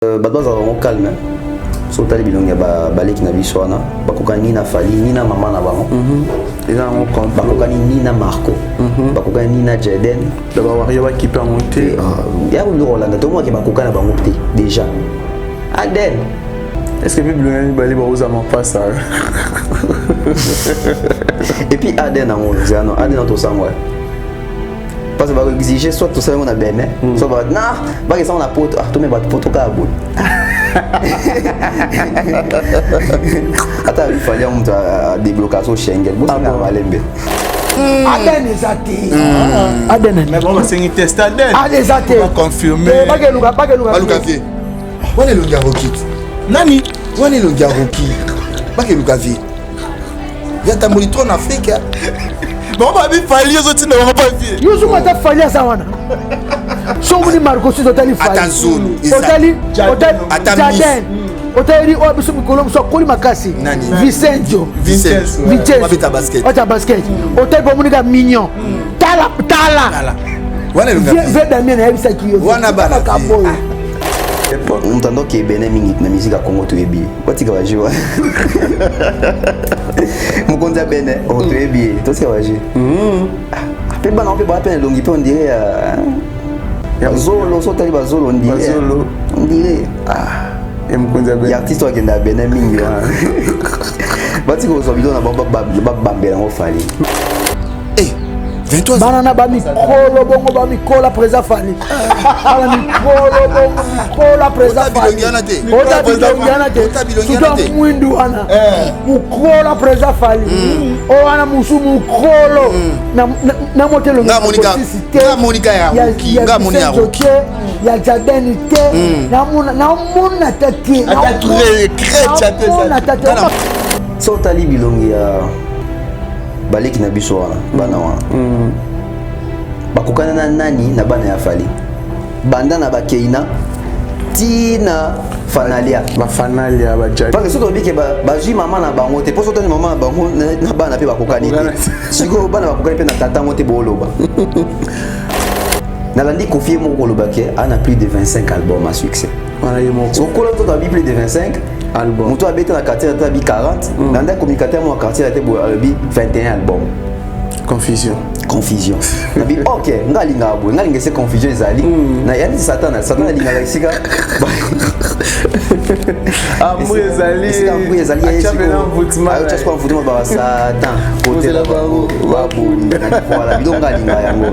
bato bazalaka calme so tali bilongi baleki na biso wana bakokani ni na Fally ni na mama na bango bakokani ni na Marco bakokani ni na Jaden bawario bakipe yango te ya koloko olanda tomoki bakokana bango te déjà Aden est-ce que bilongi mibale baozama mpasa et puis Aden yango zano Aden tosango parce que va exiger soit tout ça on a bien soit va na va que ça on a pote ah tout mais va pote ka bout attends il fallait on déblocation Schengen vous ça va lembe Aden ezati Aden mais bon c'est une test Aden ezati on va confirmer pas que Luka vie on est le gars Rocky nani on est le gars Rocky pas que Luka vie il y a ta monitor en Afrique bon ba bi Fally ozoti na ba vie yuzu mata Fally asa wana songo ni Marco si totali Fally atazulu totali Jaden otali o bisu mikolo so koli makasi Vicenzo wabeta basket otali bomunika mignon tala wana le gars ve Damien na yebisa kiyo wana bana kaboyo mutando ke bene mingi na musique ya Congo to ebi batika ba jouer mukonza bene o to ebi to se wa jouer pe bana pe ba pe longi pe on dirait ya zolo so tali ba zolo on dirait et mukonza bene artiste wa kenda bene mingi batika zo bidon na ba bambela ngo Fally 23 banana ba mikolo bongo ba mikola présent Fally ala mikolo bongo mikola présent Fally ota bilongiana te mwindu wana mukola présent Fally o wana musu mukolo na motelo na Monica ya Rocky ya Jaden te na mona tati so tali bilongi ya baleki na biso wana bana wana bakokana na nani na bana ya Fally banda na bakeina tina fanalia ba Jaden parce que soto bike bazui mama na bango te poso tani mama na bango na bana pe bakokani te siko bana bakokani pe na tata ngo te boloba nalandi confier mon koloba ke ana plus de 25 albums à succès voilà yemo so kola to tabi plus de 25 albums muto abeta na quartier tabi 40 nanda communicateur mo quartier la te bo albi 21 albums confusion nabi OK ngalinga abo ngalinga se confusion ezali na yani satan alinga la sika amwe ezali ayo just kwa mvutima ba satan côté la babu voilà bidon ngalinga yango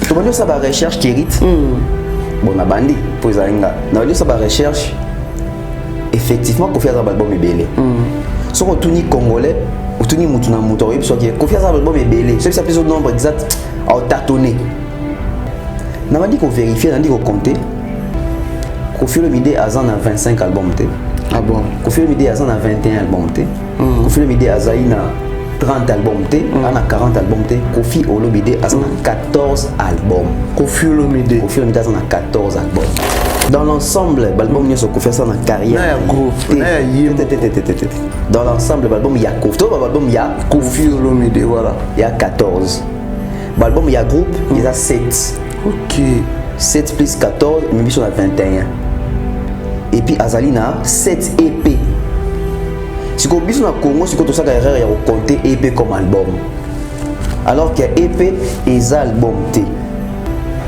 to bano sa ba recherche kirite bon na bandi po ezalinga na bano sa ba recherche effectivement Koffi Azar album ebele so ko tuni congolais otuni mutu na mutu oyebi soki Koffi Azar album ebele so ça peut au nombre exact au tâtonner na bandi ko vérifier na ndi ko compter Koffi Olomide Azar na 25 albums te bon Koffi Olomide Azar na 21 albums te Koffi Olomide Azar na 30 albums te ana 40 albums te Koffi Olomide Azar na 14 albums Koffi Olomide Azar na 14 albums dans l'ensemble l'album n'y a Koffi Azar na carrière dans l'ensemble l'album il y a Koffi Olomide voilà il y a 14 l'album il y a groupe il y a 7 OK 7 plus 14 même sur la 21 et puis Azalina 7 EP si ko biso na Congo si ko to saka erreur ya ko compter EP comme album alors que EP est album T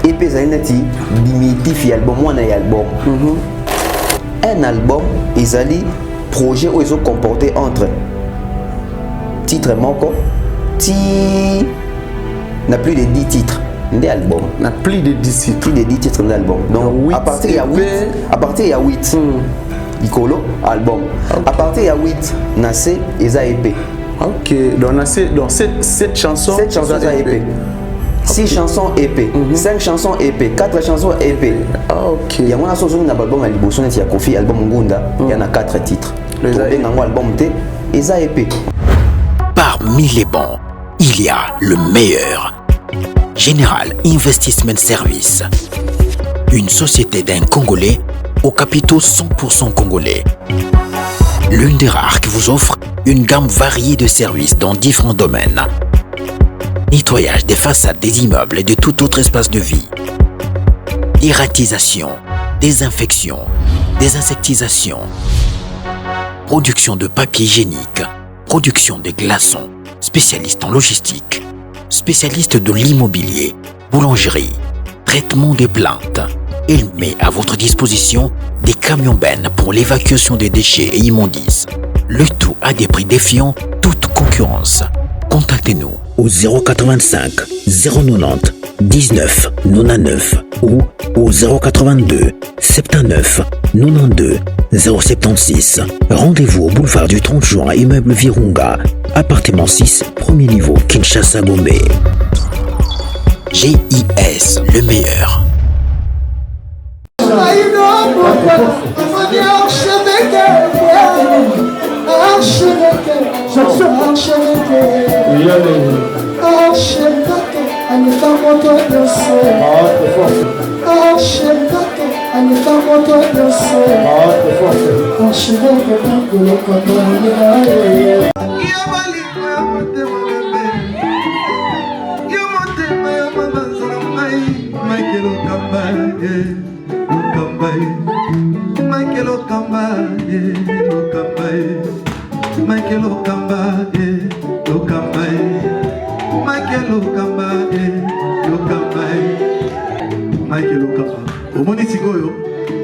EP zainati diminutif album wana ya album un album ezali projet où ils ont comporté entre titre moko ti n'a plus de 10 titres d'album n'a plus de 10 titres d'album donc à partir il y a 8 Icolo album à partir il y a 8 Nassé eza EP OK donc Nassé donc 7 chansons EP 6 chansons EP 5 chansons EP 4 chansons EP OK il y a mon association na album à liboso net ya Koffi album Ngunda il y en a 4 titres le album T eza EP parmi les bons il y a le meilleur Général Investment Service, une société d'un Congolais aux capitaux 100% congolais. L'une des rares qui vous offre une gamme variée de services dans différents domaines. Nettoyage des façades des immeubles et de tout autre espace de vie. Dératisation, désinfection, désinsectisation, production de papier hygiénique, production de glaçons, spécialiste en logistique, spécialiste de l'immobilier, boulangerie, traitement des plaintes. Il met à votre disposition des camions-bennes pour l'évacuation des déchets et immondices. Le tout à des prix défiant toute concurrence. Contactez-nous au 085 090 19 99 ou au 082 79 92 076. Rendez-vous au boulevard du 30 juin, immeuble Virunga, appartement 6, premier niveau, Kinshasa, Gombe. GIS, le meilleur.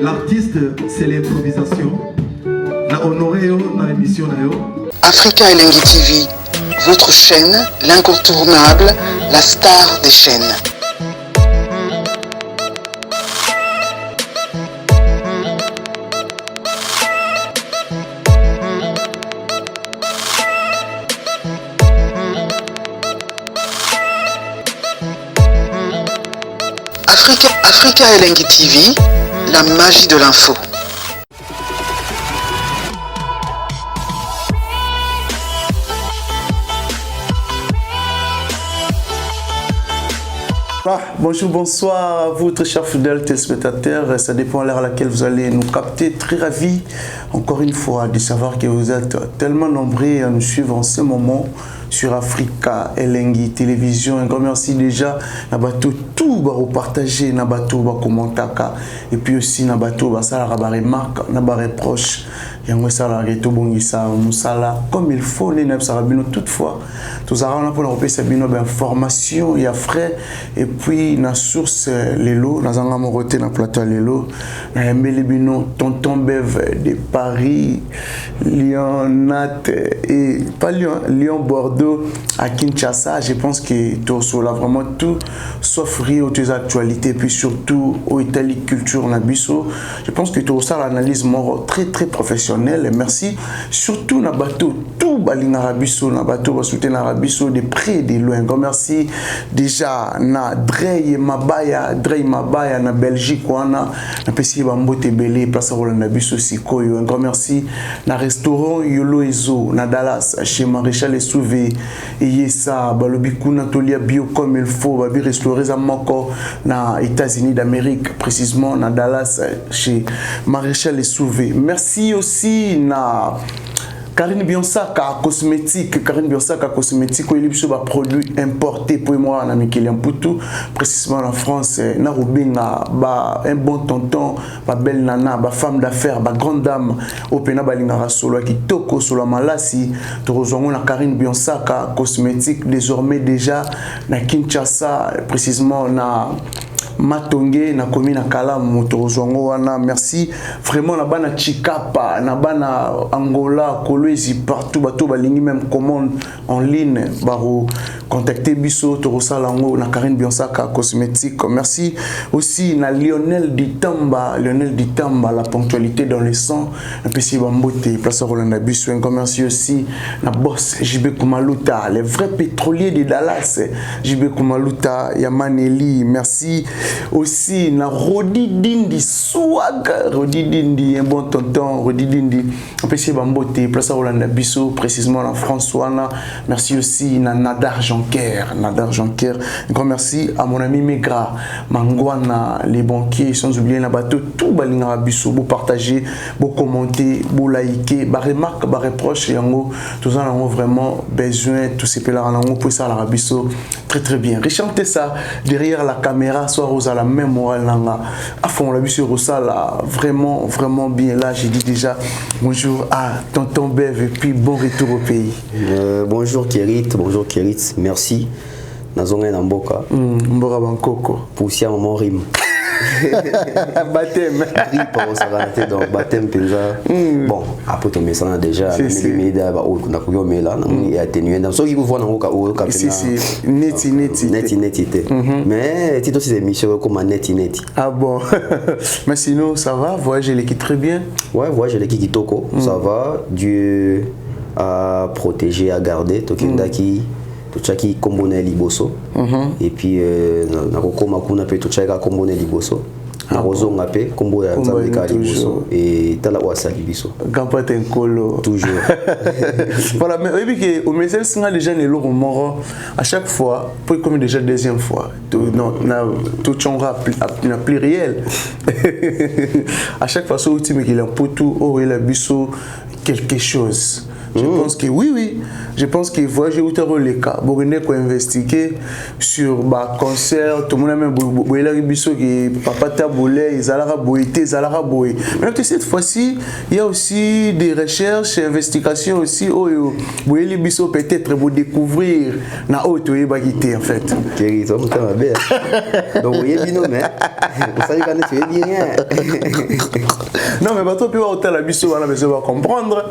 L'artiste, c'est l'improvisation. La honoré dans l'émission. Africa Elengi TV, votre chaîne, l'incontournable, la star des chaînes. Africa Elengi TV, la magie de l'info. Bonjour, bonsoir à vous, très chers fidèles téléspectateurs. Ça dépend à l'heure à laquelle vous allez nous capter. Très ravi, encore une fois, de savoir que vous êtes tellement nombreux à nous suivre en ce moment sur Africa Elengi Télévision. Un grand merci déjà. Nabato tout va repartager, nabato va commenter et puis aussi nabato va ça la remarque, nabato reproche. Yango sala reto bongisa musala comme il faut les neb sarabino toutefois tous arana pour la sabino information il y a frais et puis na source lelo na zanga moroté na plateau lelo na mbele bino tonton Bev de Paris Lyon Nat et pas Lyon Bordeaux à Kinshasa. Je pense que tout cela vraiment tout s'offrir aux actualités puis surtout aux Italie culture na biso. Je pense que tout ça l'analyse très très professionnelle. Merci surtout na bateau tout balinga rabiso na bateau ba soutenir na rabiso de près et de loin. Merci déjà na Drey Mabaya na Belgique wana na pesi ba mbote belé place Rolanda biso sikoyo. Un grand merci na restaurant Yolo Ezo na Dallas chez Maréchal Esouvé et Yesa balobi kuna tolia bio comme il faut ba bi restaurer za moko na États-Unis d'Amérique précisément na Dallas chez Maréchal Esouvé. Merci aussi na Karine Bionsaka cosmétique, où il y a des produits importés pour moi na Mikelian Poutou, précisément en France, na Rubinga, un bon tonton, ba belle nana, ba femme d'affaires, ba grande dame, au pena balingara solo qui toko solo malasi, to rejoindre na Karine Bionsaka cosmétique désormais déjà na Kinshasa, précisément na Matongé na commune na Kalamu tozongo wana. Merci vraiment na bana Chikapa na bana Angola Kolwezi partout bato balingi même commande en ligne baro contacter biso torosalango na Karine Bionsaka cosmétique. Merci aussi na Lionel Ditamba la ponctualité dans le sang na pesi bambote place Rolanda biso. Un merci aussi na boss JB Kumaluta, les vrais pétroliers de Dallas, JB Kumaluta Yamaneli. Merci aussi na Rodi Dindi Swag, Rodi Dindi, un bon tonton Rodi Dindi empêché bambote place Rolanda biso précisément en François. Merci aussi na Nada Argent Jonker. Nadar Jonker. Un grand merci à mon ami Megra, Mangwana, les banquiers, sans oublier la bateau, tout Balinga Bisso, vous partagez, vous commentez, vous likez, vous remarquez, vous reprochez, tout ça, on a vraiment besoin, tous ces pélars, on peut ça, la Bisso, très très bien. Richantez ça derrière la caméra, soit à la même morale, à fond, la Bisso, là, vraiment, vraiment bien. Là, j'ai dit déjà bonjour à Tonton Bev et puis bon retour au pays. Bonjour Kérit, merci. Nazonga Namboka. Mbora Bankoko. Poussia Maman Rim. Baptême. On s'est raté dans baptême Penza. Bon, après ton message déjà, mais on a couru mais là, on est atténué. Dans ce qui vous voit dans le cas, si, neti. Mais tu aussi des missions comme neti. Ah bon. Mais sinon, ça va, voyager l'équipe très bien. Ouais, voyager l'équipe Kitoko, ça va. Dieu a protégé, a gardé. Tokindaki. Tout ça qui combine liboso et puis na kokoma kuna pe tout ça qui combine liboso na rozonga pe kombo ya nzambeka liboso et tala wasali biso gampate nkolo toujours. Voilà, mais oui que au message singa déjà ne loro moro à chaque fois pour comme déjà deuxième fois non na tout chonga na pluriel à chaque fois so ultime qu'il a potou oh il a biso quelque chose. Je pense que oui, je pense que voyager où tu as les cas, vous venez pour investiguer sur bah concert, tout le monde a même boire biso qui papa t'a boulé, ils allaient boiter, ils allaient boire. Mais cette fois-ci, il y a aussi des recherches, investigations aussi. Oh yo, boire les biso peut-être pour découvrir na auto et bagité en fait. Kéri, ça me t'a bien. Donc oui, bino mais ça dit quand tu es bien. Non mais bateau puis au hôtel la biso on a besoin de comprendre.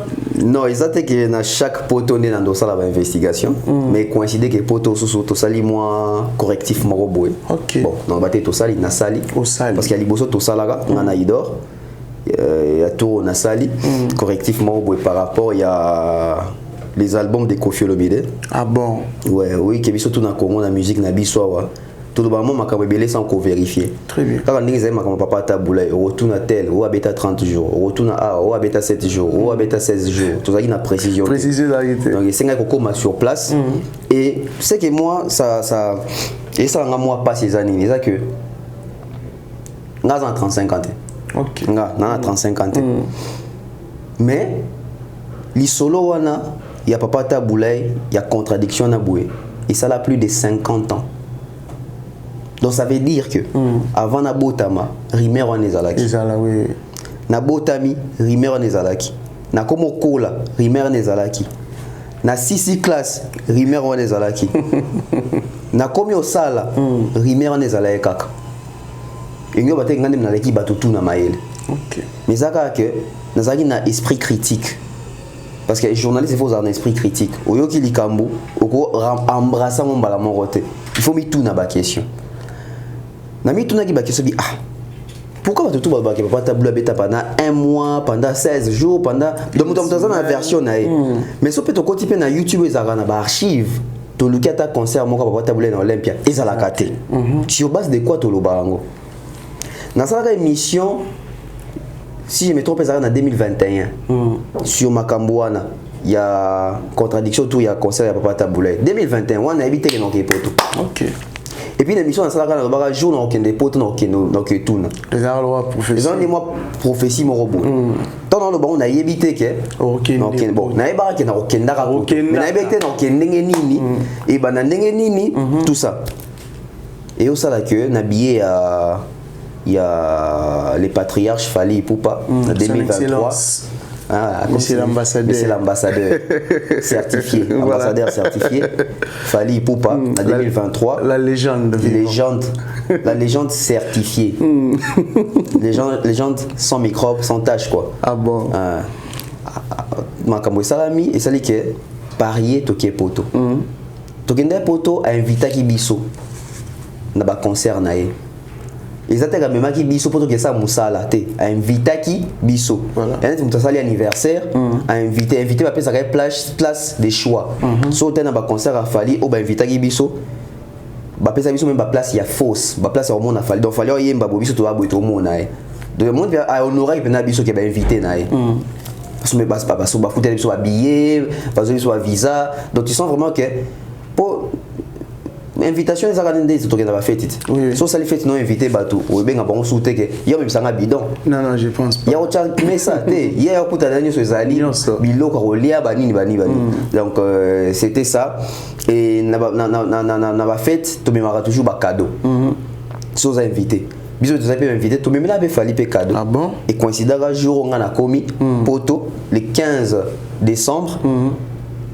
Non, exactement que dans chaque poteau on est dans ça la investigation, mais coïncide que poteau sous tout sali moi correctif moi boy. OK. Bon, dans bateau tout sali na sali parce qu'il y a liboso tout ça là, on a idor. Il y a tout na sali correctif moi boy par rapport il y a les albums de Koffi Olomide. Ah bon. Ouais, oui, que surtout dans Congo la musique na biso tout le monde m'a belé sans vérifier. Très bien. Quand on dit que papa taboula, on retourne à tel, on habite 30 jours, on retourne à on habite 7 jours, on habite 16 jours. Tout ça il y a une précision. Préciser la réalité. Donc c'est un coco sur place et c'est que moi ça et ça nga moi pas ces années, c'est que nga en 35 ans. OK. Nga na 35 ans. Mais li solo wana il y a papa taboula, il y a contradiction na boué. Et ça a plus de 50 ans. Donc ça veut dire que avant Nabotama, Rimer on est alaki. Oui. Nabotami, Rimer on est alaki. Na komo kola, Rimer on est alaki. Na sisi classe, Rimer on est alaki. Na komi osala, Rimer on est alaki kaka. Ingo bate ngande na leki batutu na maele. OK. Mais ça que nazaki na esprit critique. Parce que les journalistes, il faut avoir un esprit critique. Oyo ki likambo, oko embrasser mon bala moroté. Il faut mettre tout na ba question. Na mis tout na ki ba question bi pourquoi tout ba ki papa tableau beta pendant un mois, pendant 16 jours, pendant donc dans la version na mais so peut to kotipe na YouTube ezaka na ba archive to lukata concert moko papa tableau na Olympia ezala kate. Sur base de quoi to lo bango. Na ça émission si je me trompe ça en 2021 sur Makambouana il y a contradiction tout il y a concert à papa tableau 2021 on a évité que non qui poto. OK. Et puis l'émission ça là le jour on des potes on tout les arlois prophétie les gens moi prophétie mon robot dans le bon on a évité que OK bon na eba que na okenda ka mais na eba que na okendenge nini et ba na ndenge nini tout ça et au ça là que na billet il y a les patriarches Fally Ipupa en 2023. Monsieur l'ambassadeur certifié, ambassadeur certifié, Fally Ipupa en 2023. La légende. La légende certifiée. Légende sans microbes, sans tâches quoi. Ah bon. Makambo salami et ça dit que parier toké poto. Tokende poto a invité Kibiso. Na ba concert nae. Ils étaient même qui biso pour que ça musala té a invité qui biso et tu m'as anniversaire a invité pas ça place des choix so t'es dans un concert à Fally ou ba invité qui biso ba pesa biso même ba place il y a fausse ba place au monde à Fally donc Fally yemba biso to ba boito monde nae donc le monde a honorer pena biso qui ba invité nae parce que pas so ba foutre biso habillé parce que biso visa donc tu sens vraiment que pour invitation les agents des autres qui n'ont pas fait it. So ça les fait non invité bateau. Ou bien bon souté que il y a même ça un bidon. Non, je pense pas. Il y a autre mais ça il y a écoute à dernier sur les alliés bilo karolia bani. Donc c'était ça et n'a pas fait tout même aura toujours ba cadeau. So ça invité. Bisous tu savais invité tout même là avait fallu payer cadeau. Ah bon? Et coïncidera jour on a commis poto le 15 décembre.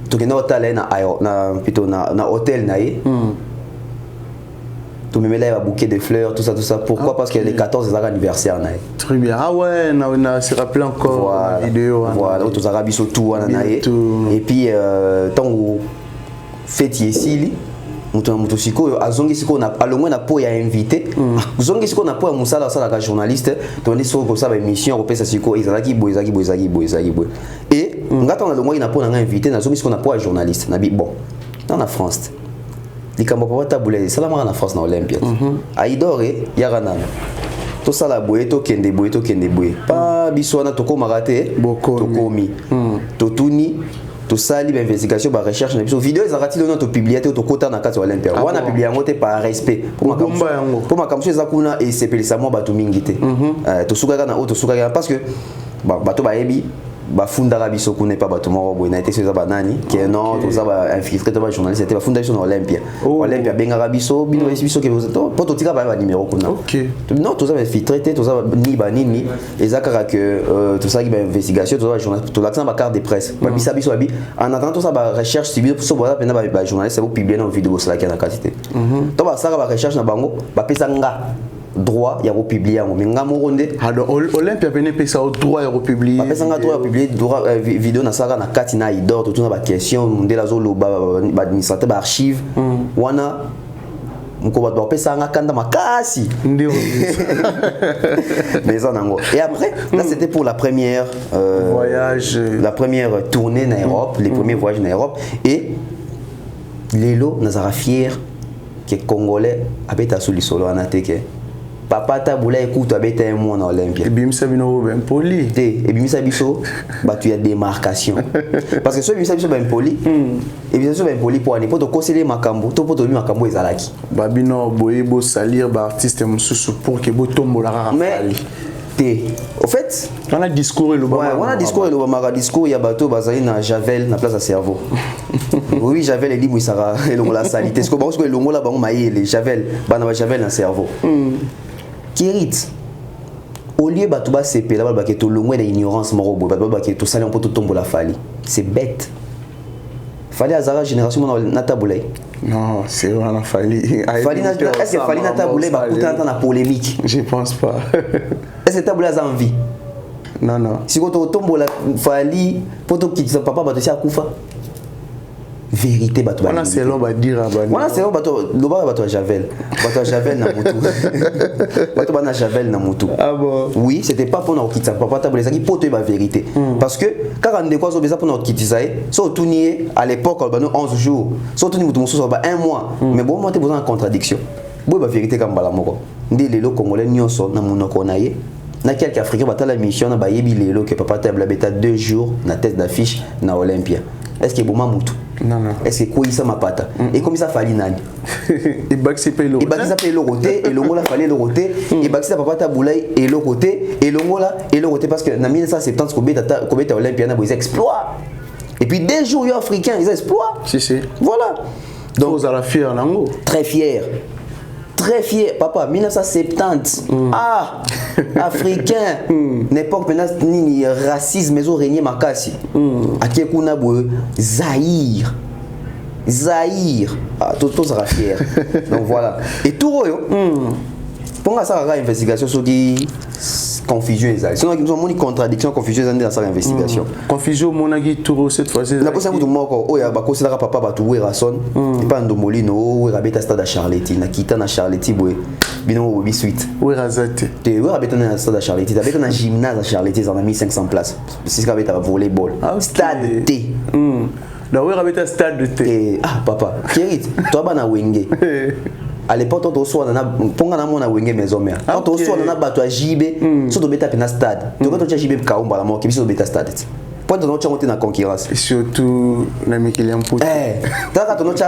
Tu na hôtel na hôtel naé. Tout même là il va bouquet de fleurs tout ça pourquoi parce que les 14 anniversaire naé. Très bien. Ah ouais, on a se rappelé encore la vidéo. Voilà, tous arabes sont tout naé. Et puis tant où fête ici mutu siko azongi siko na alongwe na po ya invité zongi siko na po ya musala sala ka journaliste to ndi soko ça ba émission ko pesa siko ezalaki boy et ngata on alongwe na po na invité na zongi siko na po ya journaliste na bi bon dans la France likambo pa tabule salama na France na Olympia aidore ya ganana to sala boye to kende boye pa biswana to ko marate to komi to tuni to sali ba investigation ba recherche na biso vidéo ezakati lona to publier to kota na kati Olympia wana publier ngote par respect pour ma kamso ezakuna et sepelisa mo bato mingi te to sukaka na auto sukaka parce que bato ba yebi ba fundara biso kuna pas bato mo boy na été ça ba nani qui non to ça ba infiltré to ba journaliste était ba fondation na Olympia Olympia benga biso bino biso que poto tika ba numéro kuna non to ça ba infiltré to ça ni ba nini ezakaka que tout ça qui ba investigation to ça journaliste to l'accent ba carte de presse ba bisa biso abi en attendant to ça ba recherche civile pour so ba pena ba journaliste pour publier dans vidéo ça qui na quantité to ba ça ba recherche na bango ba pesa nga droit ya republier ngo minga moronde alors Olympia venait pesa au droit ya republier ba pesa nga droit ya publier droit vidéo na saka na kati na idor tout na ba question ndela zo lo ba administrateur ba archive wana mko ba pesa nga kanda makasi ndio mais ça nango et après là c'était pour la première voyage la première tournée en Europe les premiers voyages en Europe et lelo nazara fier que congolais abeta sous lisolo anateke papa tabula écoute abeta un mois en Olympia et bimisa bino ben poli et bimisa biso ba tu y démarcation parce que so bimisa biso ben poli et bimisa ben poli pour ani poto conseiller makambo to poto makambo ezalaki ba bino boye bo salir ba artiste mususu pour que bo tombola rara mais au fait on a discours et le on a discours et le mara discours ya bato bazali na Javel na place à cerveau oui Javel et limu sara et la salité ce que bon ce que le ngola bango maïe Javel bana ba Javel na cerveau Kirit au lieu bato ba CP là ba ke to longwe na ignorance moro bo ba ke to sali un peu to tombola fali c'est bête fallait azara génération na tabulay non c'est vraiment fallait est-ce que fallait na tabulay ba kuta na polémique je pense pas est-ce que tabulay a envie non si ko to tombola fali poto kitisa papa bato si akufa vérité bato ba c'est long ba dire wana c'est long bato loba bato Javel na mutu bato bana Javel na mutu ah bon oui c'était pas pour na kitisa papa tabulay ça qui poto ba vérité parce que quand on quoi so beza pour na kitisa so tunier à l'époque on 11 jours so tuni mutu mususu ba 1 mois mais bon monter besoin en contradiction bo ba vérité comme bala moko ndi lelo congolais nyonso na munoko na ye na quelques africains batala mission na ba yebi lelo que papa tabla beta 2 jours na tête d'affiche na Olympia est-ce que boma mutu non est-ce que quoi ça mapata et comme ça fallait nani et baxi paye le côté et le ngola fallait le côté et baxi papa tabulay et le côté et le ngola et le côté parce que na 1970 ko beta Olympia na des exploits et puis des jours africains ils exploits si voilà donc vous allez fier nango très fier papa 1970 ah africain n'importe ni racisme mais au régner makasi akekuna boy Zaïre ah tout sera fier donc voilà et tout pour ça la investigation sur qui confusion exact sinon nous avons une contradiction confusion dans sa investigation confusion monaki tout cette fois-ci la posa mutu moko oya ba kosela papa ba tuwe rason et pas ndomolino we rabeta stade à Charletti na kita na Charletti boy bino obi suite we razate te we rabeta na stade à Charletti rabeta na gymnase à Charletti en a 1500 places c'est ce rabeta volleyball stade T na we rabeta stade T ah papa Kérit toi bana wenge à l'époque on reçoit na ponga na mona wenge maison mère quand on reçoit na bato à JB surtout beta pena stade donc quand on JB kaumba la mort qui biso beta stade Point de notre monter dans concurrence. Et surtout, l'ami Kylian Poutou. T'as ton autre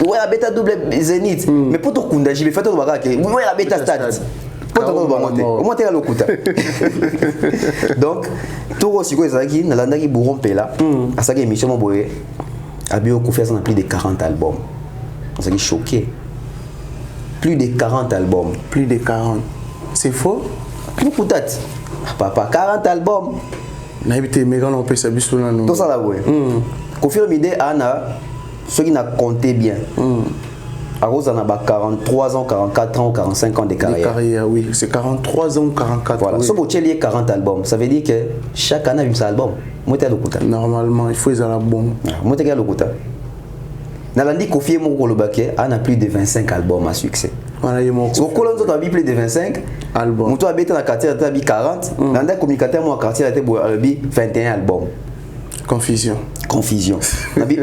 ouais la bêta double Zénith. Mais pour ton kunda, j'y vais faire ton bagage. Ouais la bêta stade. Pour ton monter. Au moins t'es à l'okuta. Donc, tout aussi quoi ça qui, n'alanda qui bourron pela. À ça qui émission mon boy. Abio Kofi a plus de 40 albums. Ça qui choqué. Plus de 40 albums. Plus de 40. C'est faux? Beaucoup peut-être. Papa 40 albums. N'habitez mais quand on peut s'habituer là nous. Tout ça là ouais. Kofi Olomide Anna ceux qui n'a compté bien. À cause on a 43 ans, 44 ans, 45 ans de carrière. De carrière oui, c'est 43 ans, 44. Voilà, oui. si vous avez 40 albums, ça veut dire que chaque année a un album. Moi t'es à l'okuta. Normalement, il faut les albums. Moi t'es à l'okuta. Nalandi Kofi Olomide a plus de 25 albums à succès. Voilà, il m'a si vous avez plus de 25 albums. Moi habite dans le quartier, tu as 40. Dans le communicateur, moi, quartier, tu as 21 albums. Confusion. Confusion.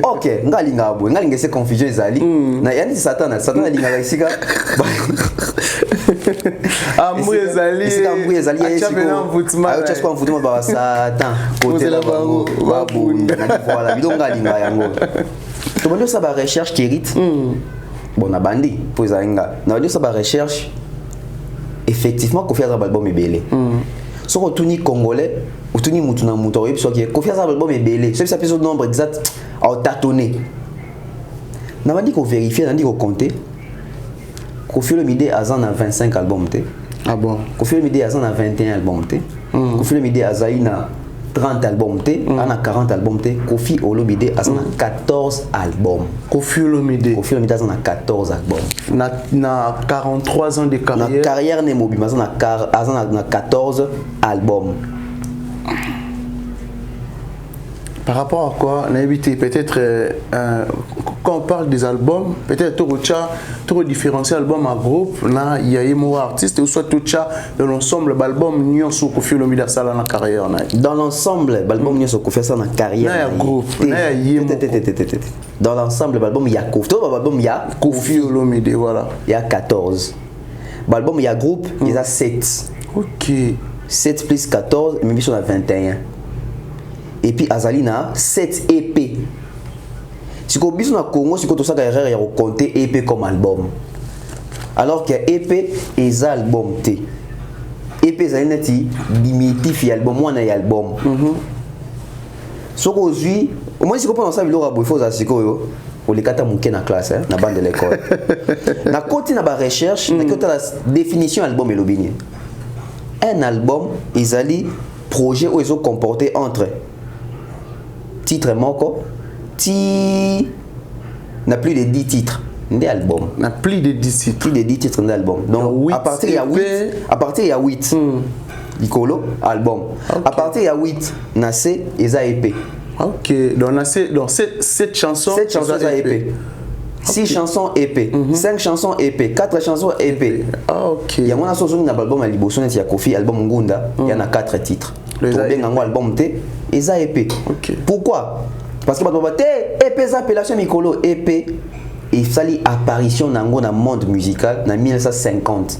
Ok, ngalinga c'est confusion ezali. Na yani Satan alinga isika. Amour ezali. Isika amour ezali isiko. Ayo chaswa mvutuma ba Satan. Côté la bango, babunda. Voilà, bidon ngalinga yango. To bando ça ba recherche Kérit. Bon na bandi pour zainga. Na bando ça ba recherche. Effectivement, Kofi a un album belé. Si on tourne congolais, on tourne mutuna muto, et puis Kofi a un album belé. C'est ça, le nombre exact à tâtonner. On a dit qu'on vérifie, on a dit qu'on comptait. Kofi Olomide a 25 albums. Ah bon? Kofi Olomide a 21 albums. Kofi Olomide a 30 albums, on a 40 albums. Kofi Olomide a 14 albums. Kofi Olomide a 14 albums. Na 43 ans de carrière. Na carrière n'est mobile, mais on a 14 albums. Par rapport à quoi, on a évité peut-être quand on parle des albums, peut-être tout différencier album à groupe, là il y a un artiste ou soit tout ça dans l'ensemble l'album Nyon sur Kofi Olomide ça dans la carrière. Dans l'ensemble l'album Nyon sur Kofi ça dans la carrière. Il y a un groupe. Dans l'ensemble l'album il y a Kofi. Tout l'album il y a Kofi Olomide voilà. Il y a 14. L'album il y a groupe, il y a 7. OK. 7 plus 14, mais on a 21. Et puis Azalina 7 EP. Si vous avez un Congo, si vous avez un compter EP comme album. Alors que EP est un album. EP est un diminutif album, moi un album. Si vous avez au moins si vous pensez à il faut que les kata mouké na classe na bande de l'école. Na côté na ba recherche, na côté la définition album et l'obigné. Un album est un projet où ils ont comporté entre titre moko ti n'a plus de 10 titres d'album. N'a plus de 10 titres. Plus de 10 titres d'album. Donc à partir il y a 8 Nicolo album. Okay. À partir il y a 8 Nassé et ça EP. OK. Donc Nassé donc 7 chansons EP. 6 chansons EP, 5 chansons EP, 4 chansons EP. Ah OK. Il y a un chanson dans l'album à Liboson il y a Kofi album Ngunda, il y en a 4 titres. Le album T et ça EP. Okay. Pourquoi? Parce que EP ça appellation Mikolo EP et ça lit apparition dans le monde musical en 1950.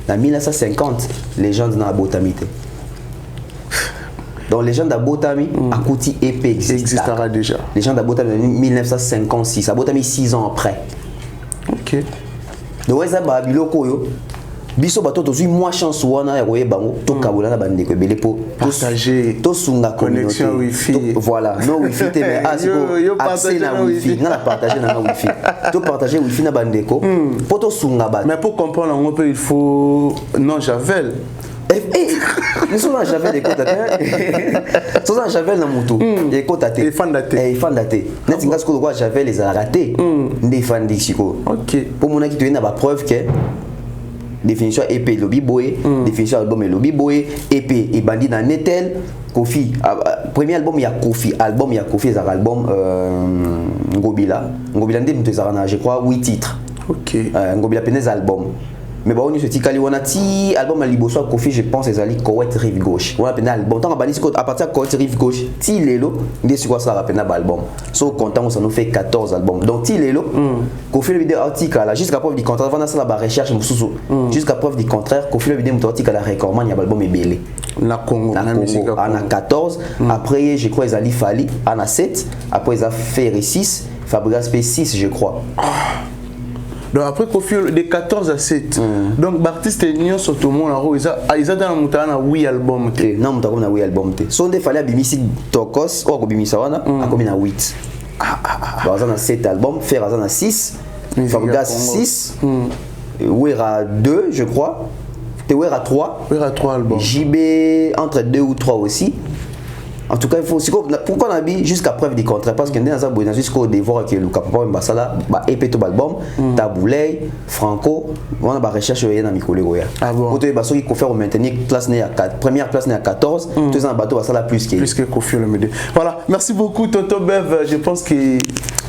En 1950, les gens dans la botamité. Donc les gens d'Abotami à Kouti EP existera déjà. Les gens d'Abotami en 1956, Abotami 6 ans après. OK. Donc ça ba biloko yo. Biso bato tozui moi chance wana ya koyeba bango to kabola na bande ko belé pour partager to sunga connexion wifi. Voilà, no wifi te mais asiko accès na wifi, na partager na wifi. To partager wifi na bande ko pour to sunga ba. Mais pour comprendre on peut il faut non Javel. Nous sommes en Javel et Kotate. Nous sommes en Javel dans Moutou et Kotate. Et Fandate. Et Fandate. N'est-ce pas ce que quoi Javel les a ratés. Des Fandixiko. OK. Pour mon qui te donne la preuve que définition EP lobby boy, définition album lobby boy, EP et bandit dans Netel, Kofi. Premier album il y a Kofi, album il y a Kofi, c'est album Ngobila. Ngobila je crois 8 titres. OK. Ngobila penez album. mais bon, on est sur on a ti album à Liboso Kofi, je pense, les alliés Koweït Rive Gauche. On a appelé album. Tant à partir de Koweït Rive Gauche, ti lelo, on est sur quoi ça rappelle album. So content, ça nous fait 14 albums. Donc ti lelo, Kofi le vidéo article là, jusqu'à preuve du contraire, on a ça la recherche mususu. Jusqu'à preuve du contraire, Kofi le vidéo article la recommande, il y a album est belé. Na Congo, on a 14. Après, je crois, ils allaient Fali, on a 7. Après, ils ont fait 6. Fabregas fait 6, je crois. Donc après Kofi de 14 à 7. Donc l'artiste Nyon surtout tout le monde ils ont dans montagne 8 albums. Non, montagne 8 albums. So on fallait bimisi Tokos ou bimisa wana a combien à 8. On a 7 albums, faire on a 6. Fabregas 6. Wera 2, je crois. Wera 3. Wera 3 albums. JB entre 2 ou 3 aussi. En tout cas, il faut pourquoi on a mis jusqu'à preuve du contraire parce que dans un bout jusqu'au devoir que le capable Mbasala ba EP tout album Taboulay Franco on a recherche dans Mikole Goya. Ah bon. Auto baso qui confère maintenir classe né à 4 première place né à 14 deux ans bateau Basala plus que Kofi Olomide. Voilà, merci beaucoup Tonton Bev, je pense que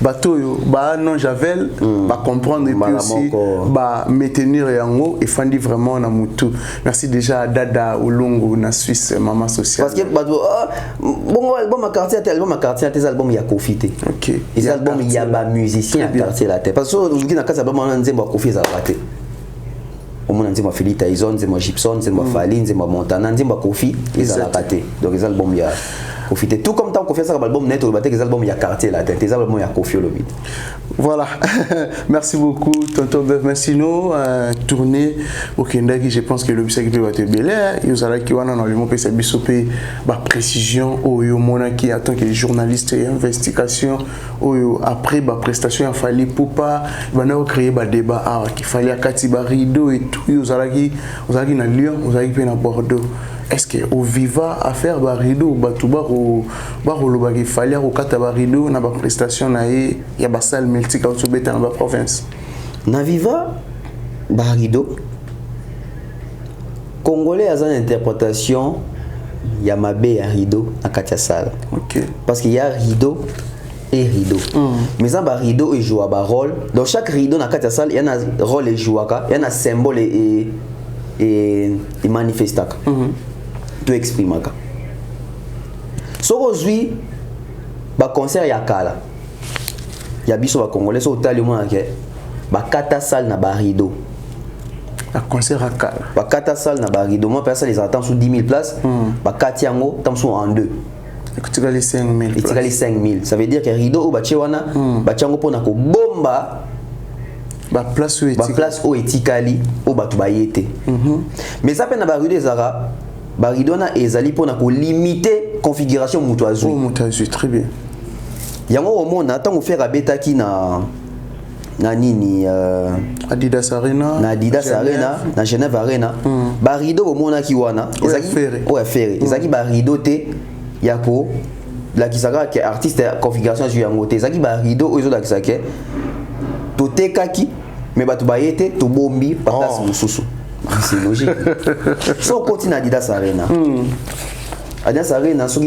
bateau ba non Javel va comprendre et puis aussi ba maintenir yango et fandi vraiment na mutu. Merci déjà à Dada Olongo na Suisse maman sociale. Parce que bateau bon album à quartier tes albums il y a Kofi té. OK. Les albums il y a ba musicien à quartier la tête. Parce que aujourd'hui dans cas album on nzemba Kofi za raté. Au moins nzemba Philippe Tyson, nzemba Gibson, nzemba Falin, nzemba Montana, nzemba Kofi ils a raté. Donc les albums il y a Kofi té. Tout comme tant qu'on fait ça album net au batté les albums il y a quartier la tête. Les albums il y a Kofi Olomide. Voilà. Merci beaucoup Tonton Bev. Merci nous tourner au Kendaki, je pense que le bisaki peut être belé. Ils ont qui wana dans le mot pesa bisopé ba précision au yo monaki en tant que journaliste et investigation au après ba prestation il fallait pour pas bana créer ba débat qu'il fallait akati ba rideau et tout ils ont na Lyon, ils ont qui na Bordeaux. Est-ce que au viva à faire ba rideau batuba au ba il fallait au kata ba rideau na ba prestation na ya ba salle multi quand dans la province na viva ba rideau congolais a une interprétation ya mabe ya rideau à katia salle. OK. Parce qu'il y a rideau et rideau. Mais ça ba rideau et joue ba rôle. Dans chaque rideau na katia salle il y a un rôle et joue il y a un symbole et manifestaka. Tout exprimer ka. So aujourd'hui ba concert ya kala. Ya biso ba congolais so tali mo ke ba kata salle na ba rideau. Un concert à kala. Ba kata salle na ba rideau. Moi personne les attend sous 10 000 places. Ba kati yango tam sous en deux. Tu as les 5 000. Tu as les 5 000. Ça veut dire que rideau ou ba chewana ba chango pona ko bomba ba place où etikali ou ba tubayete. Mais ça peine na ba rideau ezara ba rideau na ezali pona ko limiter configuration mutu azui. Oh mutu azui très bien. Yango au monde tant on faire abetaki na nini Adidas Arena na Adidas Arena na Genève Arena ba rideau au monde ki wana ezaki ferré ezaki ba rideau te yako la kisaka ke artiste configuration azui yango te ezaki ba rideau ozo la kisaka to tekaki mais ba to bayete to bombi pa place mususu. C'est logique. Si on continue à Adidas Arena, Adidas Arena, sur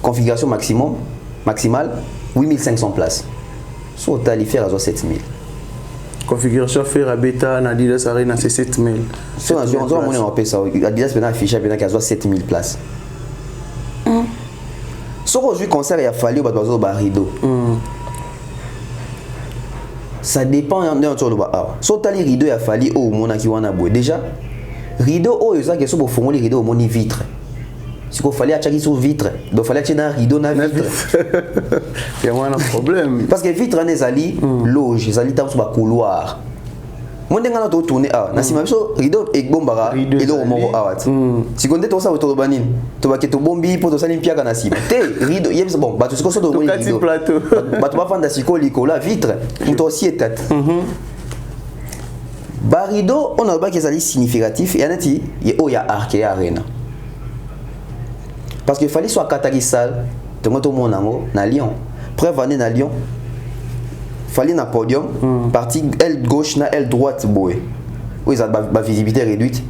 configuration maximale, 8500 places. Si on talifère à 7000. Configuration faire à bêta, Adidas Arena, c'est 7000. Si on a ça, Adidas a affiché à 7000 places. Si aujourd'hui, concert, il a fallu un rideau. Ça dépend de notre bar. Si on a les rideaux, il a fallu au monde qui wana boue. Déjà, rideau, oh, il y a des choses pour les rideaux au monde vitre. Si on fallait acheter sur vitre, donc fallait acheter un rideau na vitre. Il y a un problème. Parce que vitre on est allé loge, ils allé sur le couloir. Moi ndengana to tourner ah, na sima biso rideau et bombara et le moko awat. Si on était ça autour banine, to ba keto bombi pour to sali piaka na sima. Te rideau, yebs bon, ba to siko so do rideau. Ba to ba fanda siko liko la vitre, to aussi état. Ba rideau, on a ba kezali significatif et anati, il y a arché arena. Parce qu'il fallait soit Katagisal, tout le monde na Lyon. Preuve année na Lyon. Fallait na podium, partie aile gauche na aile droite boy. Oui, ça ba visibilité réduite.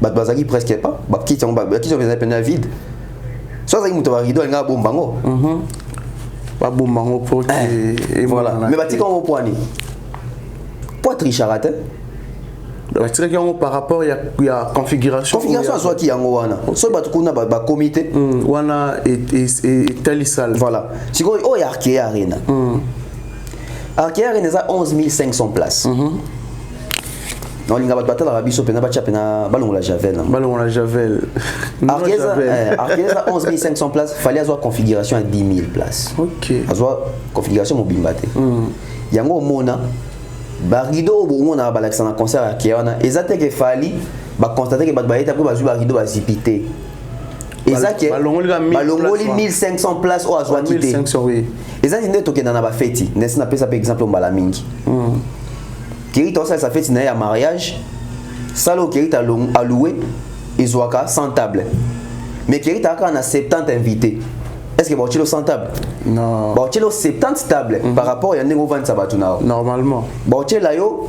Ba bazaki presque pas. Ba qui sont les peine vide. Soit ça il muto rideau nga bombango. Ba bombango pour et voilà. Mais ba ti comme au poignet. Pour tricher raté. Par rapport, il y a configuration. Configuration, soit qui yango wana. Soit batukuna ba comité. Wana et talisal. Voilà. Si vous avez Arkea Arena. Arkea Arena a 11 500 places. Non, il y a pas de bataille l'Arabie Saoudite, pena ballon la Javel. Ballon la Javel. Arkea a 11 500 places. Fallait avoir configuration à 10 000 places. Ok. Avoir configuration mobile batte. Yango mona. Barido on a balaxé un concert à Kiana exact que fali ba constater que ba baïta pour bazu barido ba zipité exact balongoli 1500 places au azwa quitté 1500 oui exact ne toke na ba fête n'est na pesa par exemple mbala mingi kiri to ça fête na ya mariage salo kiri ta alloué izwaka sans table mais kiri ta kana 70 invités. Est-ce que tu as 100 tables? Non. Tu as 70 tables par rapport à un niveau 20 sabatuna. Normalement. Tu as yo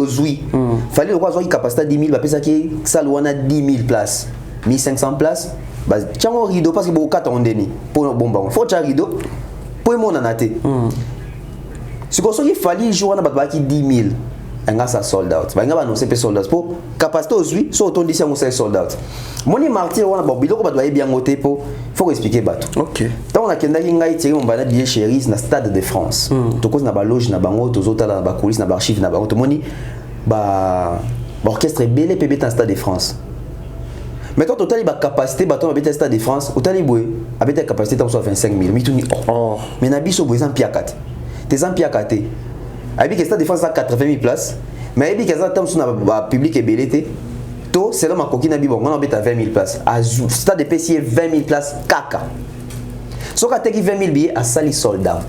zui. Fallait le voir une capacité de 10 000, parce que ça a 10 000 places. 1500 places. Tu as un rideau parce que beaucoup de temps pour un bon banc. Faut que tu aies un rideau pour mon anaté. Si il fallait jouer à 10 000. Ça sold out. Il y a annoncé sold out pour capacité aux huit, soit autant d'ici on sold out. Mon martyr on a biloko ba doit bien noter pour faut expliquer bateau. OK. Tant on a kenda ngai tirer mon bana billet chéri na Stade de France. To cause na ba loge na bango to zota na ba coulisses na ba archive na bango to moni ba orchestre belé PB dans Stade de France. Mais toi total ba capacité bateau ba Stade de France, autant boy avec capacité tant soit 25 000. Mi tuni oh. Mais na biso boy en piakate. Tes en piakate. Abi que Stade de France a 80 000 places, mais abi que ça tam sur na public et belité. To c'est là ma coquine abi bon, on a 20 000 places. À Stade de PC 20 000 places caca. So ka teki 20 000 billets à sali sold out.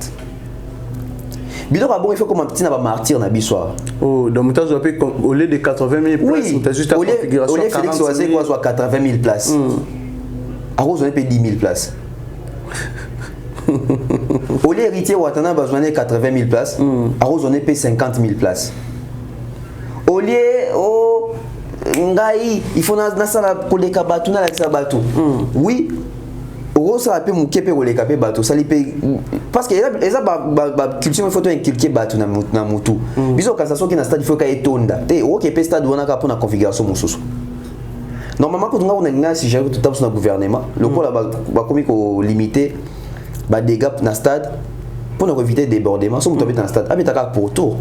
Bidon bon il faut comme un petit na ba martyr na bisoir. Oh, donc tu as payé au lieu de 80 000 places, tu as juste la configuration. Au lieu Félix Oazé quoi soit 80 000 places. À cause on a payé 10 000 places. Au lieu héritier Ouattana besoin de 80 000 places, à Rose on est payé 50 000 places. Au lieu ngai il faut na sala pour les kabatu na la batu. Oui. Rose ça peut mouké pe les kabé batu, ça li paye parce que eza ba culture il faut to inculquer batu na mutu. Biso kasaso ki na stade il faut ka etonda. Te o ke pe stade wana ka pour na configuration mususu. Normalement quand on a une si j'ai tout temps sur le gouvernement, le quoi là ba komi ko limiter ba dégâts dans le stade pour nous éviter des débordements. Si vous tombez dans le stade, vous avez pour tour.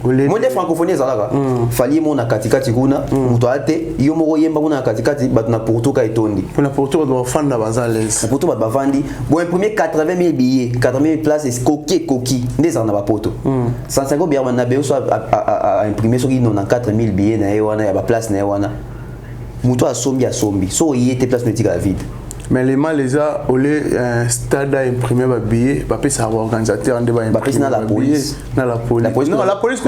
Moi, les francophonie, il fallait mon akatikati kuna, mutoate, yomo yemba mon akatikati, batna pour tout ka etondi. Pour la pour tout, on doit faire la bazales. Pour tout, bat bavandi. Bon, imprimer 80 000 billets, 80 000 places, c'est coquille, des en a poto. 150 billets, on a besoin à imprimer sur qui non 4 000 billets, na ewana, ya ba place na ewana. Muto a sombi, so y était place politique à vide. Mais les mal les a au lieu un stade à imprimer un billet, bah ça va organisateur en débat imprimer la police. Non la police. Non la police.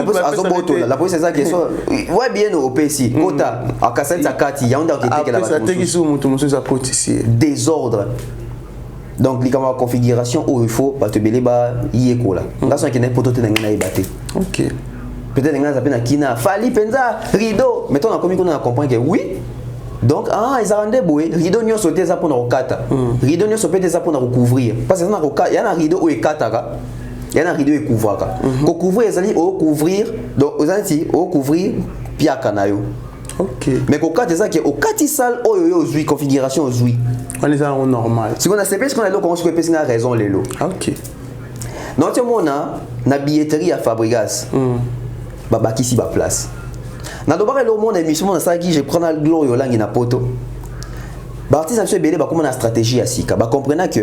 La police c'est ça qui soit. Ouais bien au PC. Kota à Kassel Zakati, il y a un qui était là. Ça t'est qui sous mon ça porte ici. Désordre. Donc les configuration où il faut pas te belé ba yeko là. Là ça qui n'est pas tout dans na ibaté. OK. Peut-être nga zapena kina fali penza rideau. Mais on a commis qu'on a compris que oui. Donc, ils ont rendu boé, rideau n'y a sauté ça pour nous recata. Rideau n'y a sauté ça pour nous recouvrir. Parce que il y a un rideau où est kataka, il y a un rideau où est couvraka. Pour couvrir, ils allaient couvrir, donc ils allaient couvrir piaka na yo. OK. Mais au cas de ça qui au kati sale au zui configuration au zui. On est en normal. Si on a ces parce qu'on a là comment se peut penser raison les lots. OK. Non tu on a na billetterie à Fabregas. Baba qui si ba place. Na dobare lo monde émission na ça qui je prends la gloire yo langi na poto. Ba artiste monsieur belé ba comment na stratégie à sika. Ba comprenez que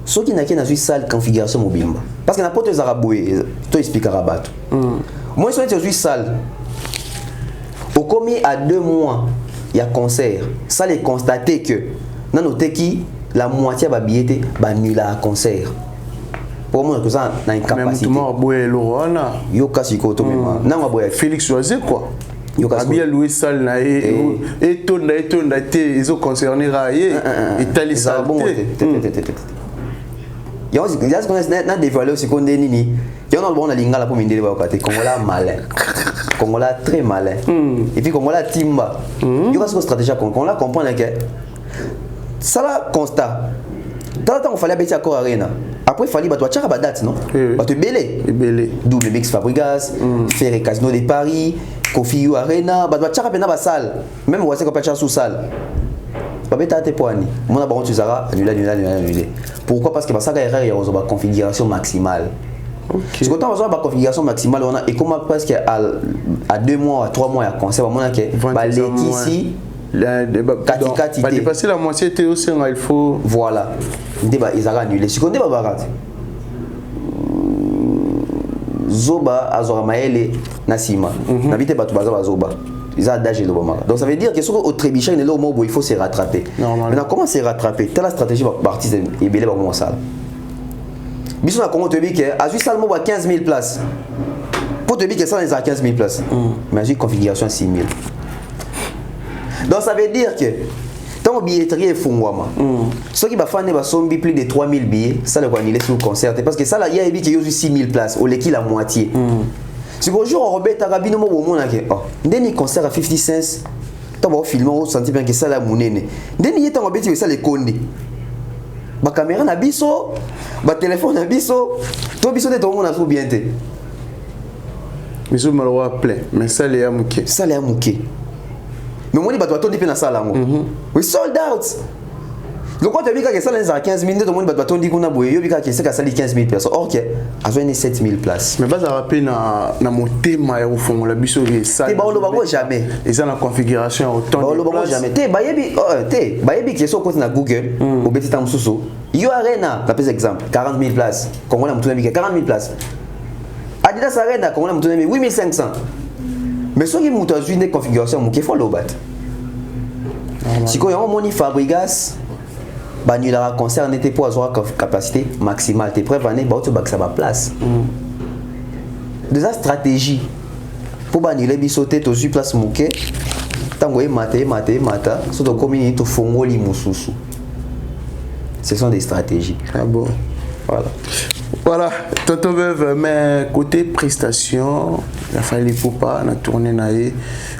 ceux qui n'a qu'une salle configuration mobile. Parce que na poto zaraboué, to expliquera bato. Moi sur une salle. Au commis à 2 mois, il y a concert. Ça les constater que na noté qui la moitié ba billetté ba nul à concert. Pour moi que ça na incapacité. Même tout boy lorana. Yo kasi ko to même. Na ma boy Félix Oazé quoi. Yo kasi bien loué salle na et tonda té ils ont concerné raillé et tali ça bon. Yo ce qu'on a na dévoilé aussi qu'on nini. Yo na bon na lingala pour mindele ba côté Congola malin. Congola très malin. Et puis Congola timba. Yo kasi ko stratégie Congola comprendre que ça là constat. Tant on fallait bêter à Arena. après fali bato tchaka ba date non bato belé double mix Fabregas Ferré Casino de Paris Kofi U Arena bato tchaka pena ba salle même wase ko pacha sous salle babeta te poani mona ba tu zara annulé pourquoi parce que ba saka erreur ya ozo ba configuration maximale. Okay. Si on a une configuration maximale, on a et comme presque à 2 mois, à 3 mois, à concert, on a que ici, va dépasser la moitié, il faut. Voilà, ils ont annulé. Si on débat barat, Zoba, Azora Maele, Nassima, n'habite pas tout bazar Zoba. Ils ont adagé le moment. Donc ça veut dire que sur au trébichage, il faut se rattraper. Maintenant, comment se rattraper? Telle la stratégie partie est belé par mon salle. Bisous à Congo te dit que à juste seulement 15 000 places. Pour te dire que ça les a 15 000 places. Mais j'ai configuration 6 000. Donc ça veut dire que tant billetterie est fongwama. Ceux qui va faire ne va sombi plus de 3 000 billets, ça le va annuler sur le concert parce que ça là il y a dit qu'il y a 6 000 places au l'équipe la moitié. Si bonjour Robert Tarabino mo bon na ke oh ndeni concert à 50 cents. Tant va filmer on sentit bien que ça la monene. Ndeni yeta ngobeti ça les konde. Ba caméra na biso, ba téléphone na biso, to biso de tout le monde a trop bien té. Biso malwa plein, mais ça les a mouké. Ça les a mouké. Mais moi, je vais te na salle. We sold out. Le quoi tu dis que ça les a 15 000, tout le monde va te dire qu'on a boué, yo bika que c'est que ça les 15 000 places. Or que a 7 000 places. Mais bas à rappeler na mon thème au fond la biso de ça. Te ba lo ba jamais. Et ça la configuration autant de places. Jamais. Te ba yebi qui sont na Google au petit temps sous. Yo Arena, la plus exemple, 40 000 places. Congo na mutuna bika 40 000 places. Adidas Arena, Congo na mutuna 8 500. Mais ceux qui montent une configuration, il faut le battre. Si on a un Fabregas, le concert n'était pas à capacité maximale. Tu es prêt à aller ça va place. Déjà stratégie pour annuler bisoter to place mouké. Tango mata, surtout comme il to fongoli mususu. Ce sont des stratégies. Ah bon. Voilà, Tonton Veuve, mais côté prestation, il a fallu pas, on a tourné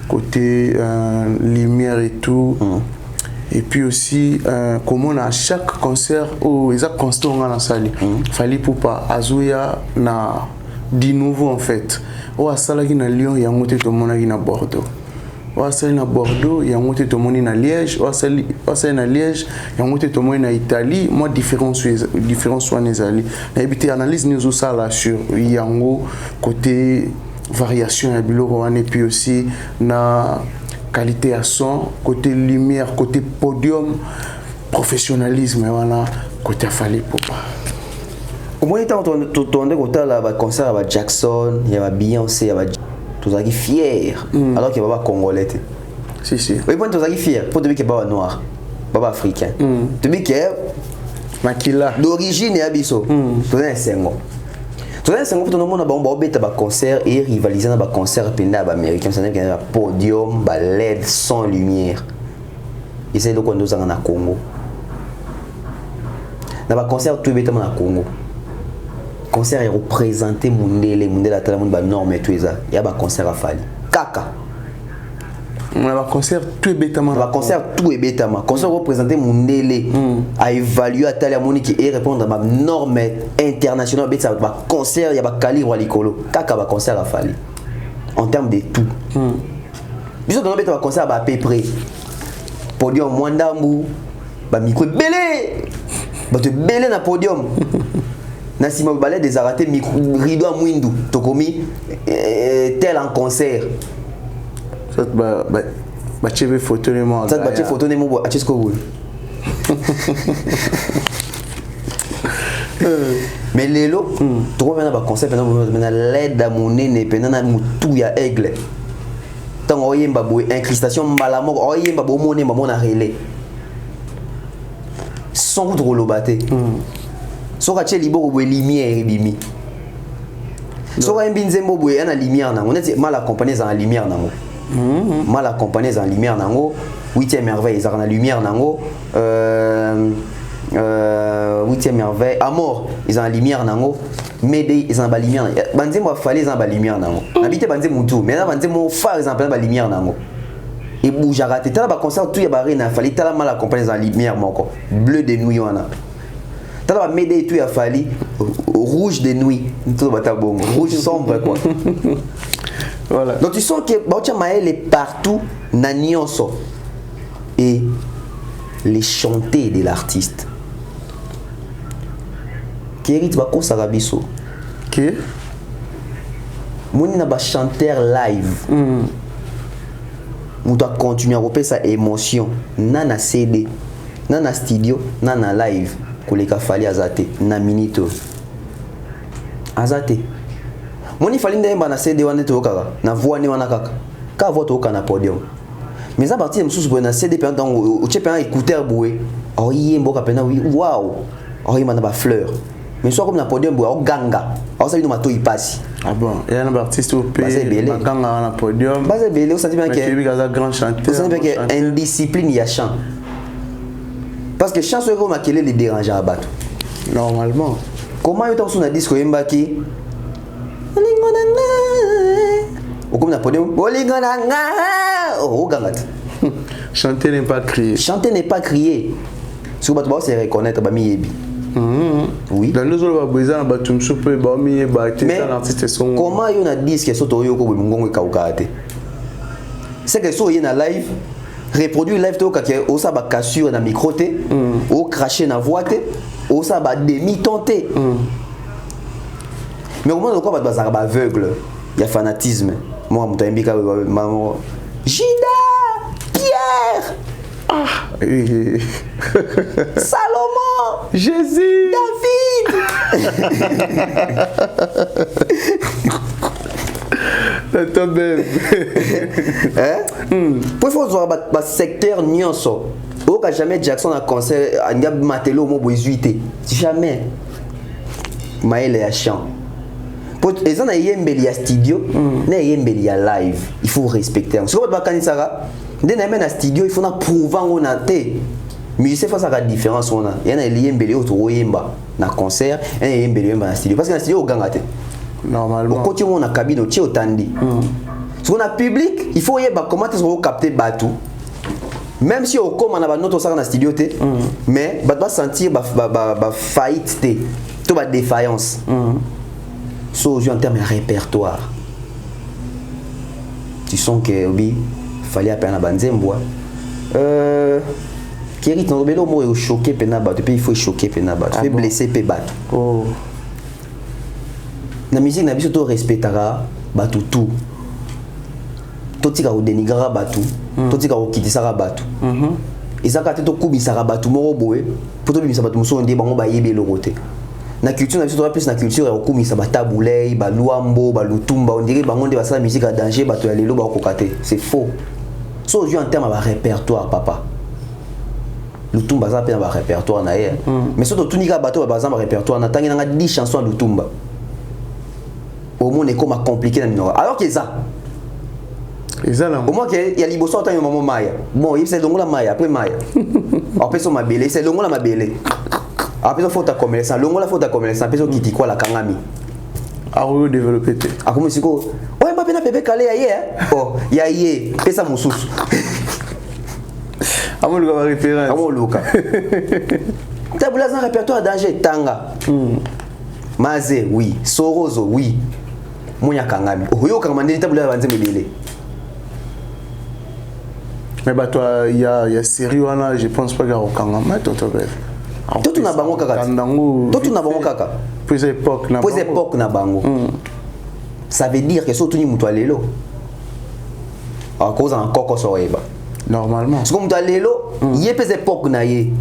côté lumière et tout. Et puis aussi, comment on a à chaque concert, ils ont constant dans la salle. Il fallait pas, Azouya, na de nouveau en fait. Ou à Salah qui na Lyon, il y a monté tout le monde qui na Bordeaux. Ou à Salah na Bordeaux, il y a monté tout le monde na Liège. Ou à Salah na Liège, il y a monté tout le monde na Italie. Moi, différents soins les alliés. On a habité analyse nous ça là sur Yango côté variation à Biloro et puis aussi na qualité à son, côté lumière, côté podium, professionnalisme voilà côté Fally Ipupa. Au moins temps on côté là concert avec Jackson, il y a Beyoncé, il y a tous qui fiers alors qu'il y a pas congolais. Si. Oui, point tous qui fiers, pour dire que pas noir, pas africain. Tu dis que Makila d'origine et abisso. Tout un sengo. Tout un sengo pour tout le monde ba beta ba concert et rivaliser na ba concert penda ba américain, ça n'est qu'un podium, ba LED sans lumière. Et c'est donc nous en Congo. Na ba concert tout beta na Congo. Concert est représenté Mundele à travers monde ba norme et tout ça. Il y a ba concert à Fally. Kaka. On a concert tout est bêtement. Le concert tout est bêtement. Concert représenté Mundele a évalué à tel moni qui est répondre à ma norme internationale. Ça va concert il y a ba calibre à l'écolo. Kaka ba concert à Fally. En termes de tout. Bisous dans le concert à peu près. Podium Mwandambu, ba micro belé. Ba te belé na podium. Nassima balai des arrêtés micro rideau à Mwindu. Tokomi tel en concert. Ça va tirer photo de moi. Ça va tirer photo de moi. Qu'est-ce que vous mais les lots, tu vois maintenant le concept maintenant l'aide à mon nez, maintenant tout ya aigle. Tant on y a une incrustation malamo, on y a une monnaie maman a relais. Sans route rolobaté. Soit quand tu es libre ou lumière et bimi. Soit un binzembo ou un lumière na. On est mal accompagné dans la lumière na. Mal accompagné dans la lumière nango 8e merveille ils ont la lumière nango 8e merveille à mort ils ont la lumière nango Médé ils ont la lumière banzemo Fally ils ont la lumière nango habité banzemo tout mais là banzemo phare ils ont la lumière nango et bouge raté tala ba concert tout ya ba rena Fally tala mal accompagné dans la lumière moko bleu de nuit wana T'as la médaille tout a fallu rouge de nuit, rouge sombre quoi. Voilà. Donc tu sens que Baotia Maël est partout, Nanyonso. Et les chanter de l'artiste. Kérit Bako Sarabiso. Qui? Mouni na ba chanteur live. On doit continuer à repérer sa émotion. Nana CD, nana studio, nana live. Koleka fali azate, na minito. Azate. Moni fali ndemba na CD wane to kaka, na voix ne wana kaka. Ka voix to kaka na podium. Mais ça partie msusu bo na CD pendant o chepe un écouteur boué. Oh yembo ka pena oui, waouh. Oh yema na ba fleur. Mais soit comme na podium boué, o ganga. O ça lui no mato y passe. Ah bon, il y a un artiste au pays, ganga na podium. Base belé, on sent bien que grand chanteur. On sent bien que indiscipline il y a chant. Parce que chant, c'est comme qu'il les dérange à battre. Normalement. Comment il y a un disque qui ou comme Napoléon, chanter n'est pas crier. Chanter n'est pas crier. Si vous c'est reconnaître oui. Dans les autres besoin batum soupe bami baté l'artiste son. Comment il y a un disque soto yo ko bongo e kaukate. C'est que so y na live reproduire live to ka ke o sa ba cassure na micro té o cracher na voix té o sa ba demi tonté. Mais au moins le quoi ba za ba aveugle, il y a fanatisme. Moi mon tembika maman Gida Pierre Salomon, Jésus, David. Attends même. Pour faire un secteur nyonso. Aucun jamais Jackson a concert à Ngab Matelo mo boizuité. Jamais. Maël est à chant. Pour les gens na yembeli ya studio, na yembeli ya live. Il faut respecter. Si vous ba kanisara, dès na men na studio, il faut na prouver on a té. Musicien face à la différence on a. Il y a yembeli autour yemba na concert, il y a yembeli na studio parce que na studio au gangate. Normalement. Au côté où on a cabine au tché au tandi. Si on a public, il faut yeba comment est-ce qu'on capter batou. Même si au com on a notre ça na studio té, mais va sentir ba faillite té, tout ba défaillance. So en termes de répertoire. Tu sens que oui, fallait appeler un banzembois. Qui est dans le mot est choqué penabat, puis il faut choquer penabat, il faut blesser pebat. Oh. La musique n'a pas surtout respectera batu tout. Tout tika ou dénigrera batu, tout tika ou kitisara batu. Et ça quand tu kubisara batu moro boé, pour toi bimisa batu muso ndé bango ba yébé le côté. Na culture na biso plus na culture ya okumisa batabulei baluambo balutumba on dirait bango nde basala musique à danger bato ya lelo ba kokate c'est faux. So aujourd'hui en termes de répertoire papa lutumba ça pe na répertoire na ye mais surtout tunika bato ba bazama répertoire na tangi na 10 chansons à lutumba au monde est comme compliqué na minora alors que ça au moins qu'il y a liboso en tant que maman maya bon il c'est longola maya après maya après son mabele c'est longola mabele. Après, il faut ta commerçant. Le mot la faute à commerçant. Après, il dit quoi la kangami. Ah oui, développer. Ah comment c'est quoi? Ouais, ma peine bébé calé ailleurs. Oh, ya yé. Fais ça mon sous. Ah mon Luka référence. Ah mon Luka. T'as voulu un répertoire danger tanga. Mazé oui. Sorozo oui. Moya kangami. Oh yo kangami t'as voulu avancer mebele. Mais bah toi il y a série wana je pense pas qu'il y a kangami toi bref. Tout na bango kaka. Tout na bango kaka. Pour époque na bango. Pour époque na bango. Ça veut dire que surtout ni mutu alelo. À cause en koko soeba. Normalement. C'est comme mutu alelo, yé pes époque na yé.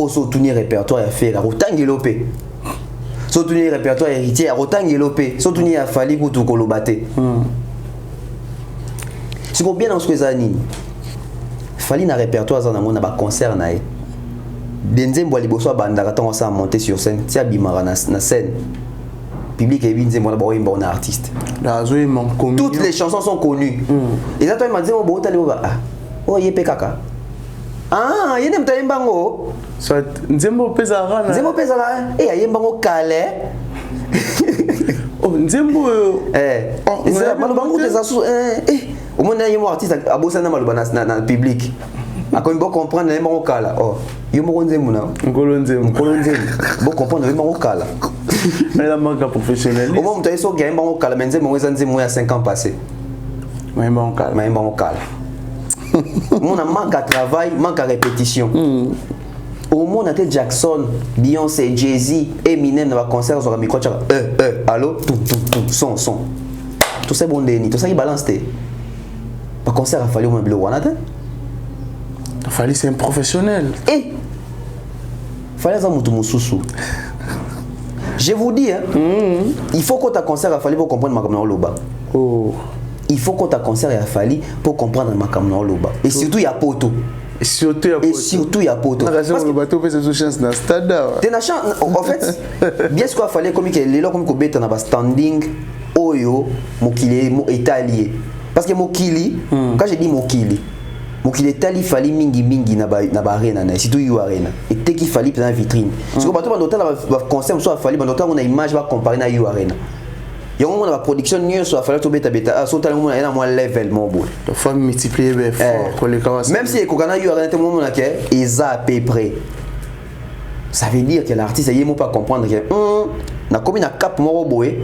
O soutenir répertoire ya faire rotangelo pe. Soutenir répertoire héritier rotangelo pe. Soutenir ya fali kutu kolobate. C'est comme bien dans ce que ça nini. Fali na répertoire za na mona ba concert na yé. Benzembo liboso bandaka tant ça monter sur scène, c'est abimara na scène. Public et benzembo na ba on artiste. Toutes les chansons sont connues. Et ça toi m'a dit on bo tali ba ah. Oh yé pekaka. Ah, yé nem taimbango. Soit nzembo pezara na. Nzembo pezara et yembango kale. Oh nzembo oh, c'est malobango des asu au moins yé mo artiste abosa na maloba na public. A quand il faut comprendre yembango kala. Oh. yo moko nzembo na Ngolo Nzembo. bon comprendre yo moko kala Mais la marque professionnelle. au moment où tu es sur game moko kala mais nzembo nzembo ya 5 ans passé Mais bon calme. mais moko kala mon manque à travail manque à répétition au monde a Jackson Beyoncé Jay-Z Eminem dans le concert sur le micro allô son tout ça bon déni tout ça qui balance le concert a fallu au moins bleu Il fallait c'est un professionnel. et fallait ça mutu mususu je vous dis hein, il faut que ta concert a fallu pour comprendre ma comme loba Oh. il faut que ta concert a fallu pour comprendre ma comme loba et surtout il y a poto Et surtout il y a poto parce que le bateau fait ses chances dans le stade. t'es na chance en fait bien ce qu'il fallait comme que les gens comme que bête na standing oyo mokili italien parce que mokili quand je dis mokili tali fali mingi na ba arena na surtout you arena et te qui fali dans vitrine parce que bato ba hôtel va concert soit fali ba hôtel on a image va comparer na you arena il y a un moment la production mieux soit fali to beta so tali mo na moi level mon beau la femme multiplier fort pour les camas même si kokana you arena te moment na ke eza à peu près ça veut dire que l'artiste il ne pas comprendre que na komi na cap moko boye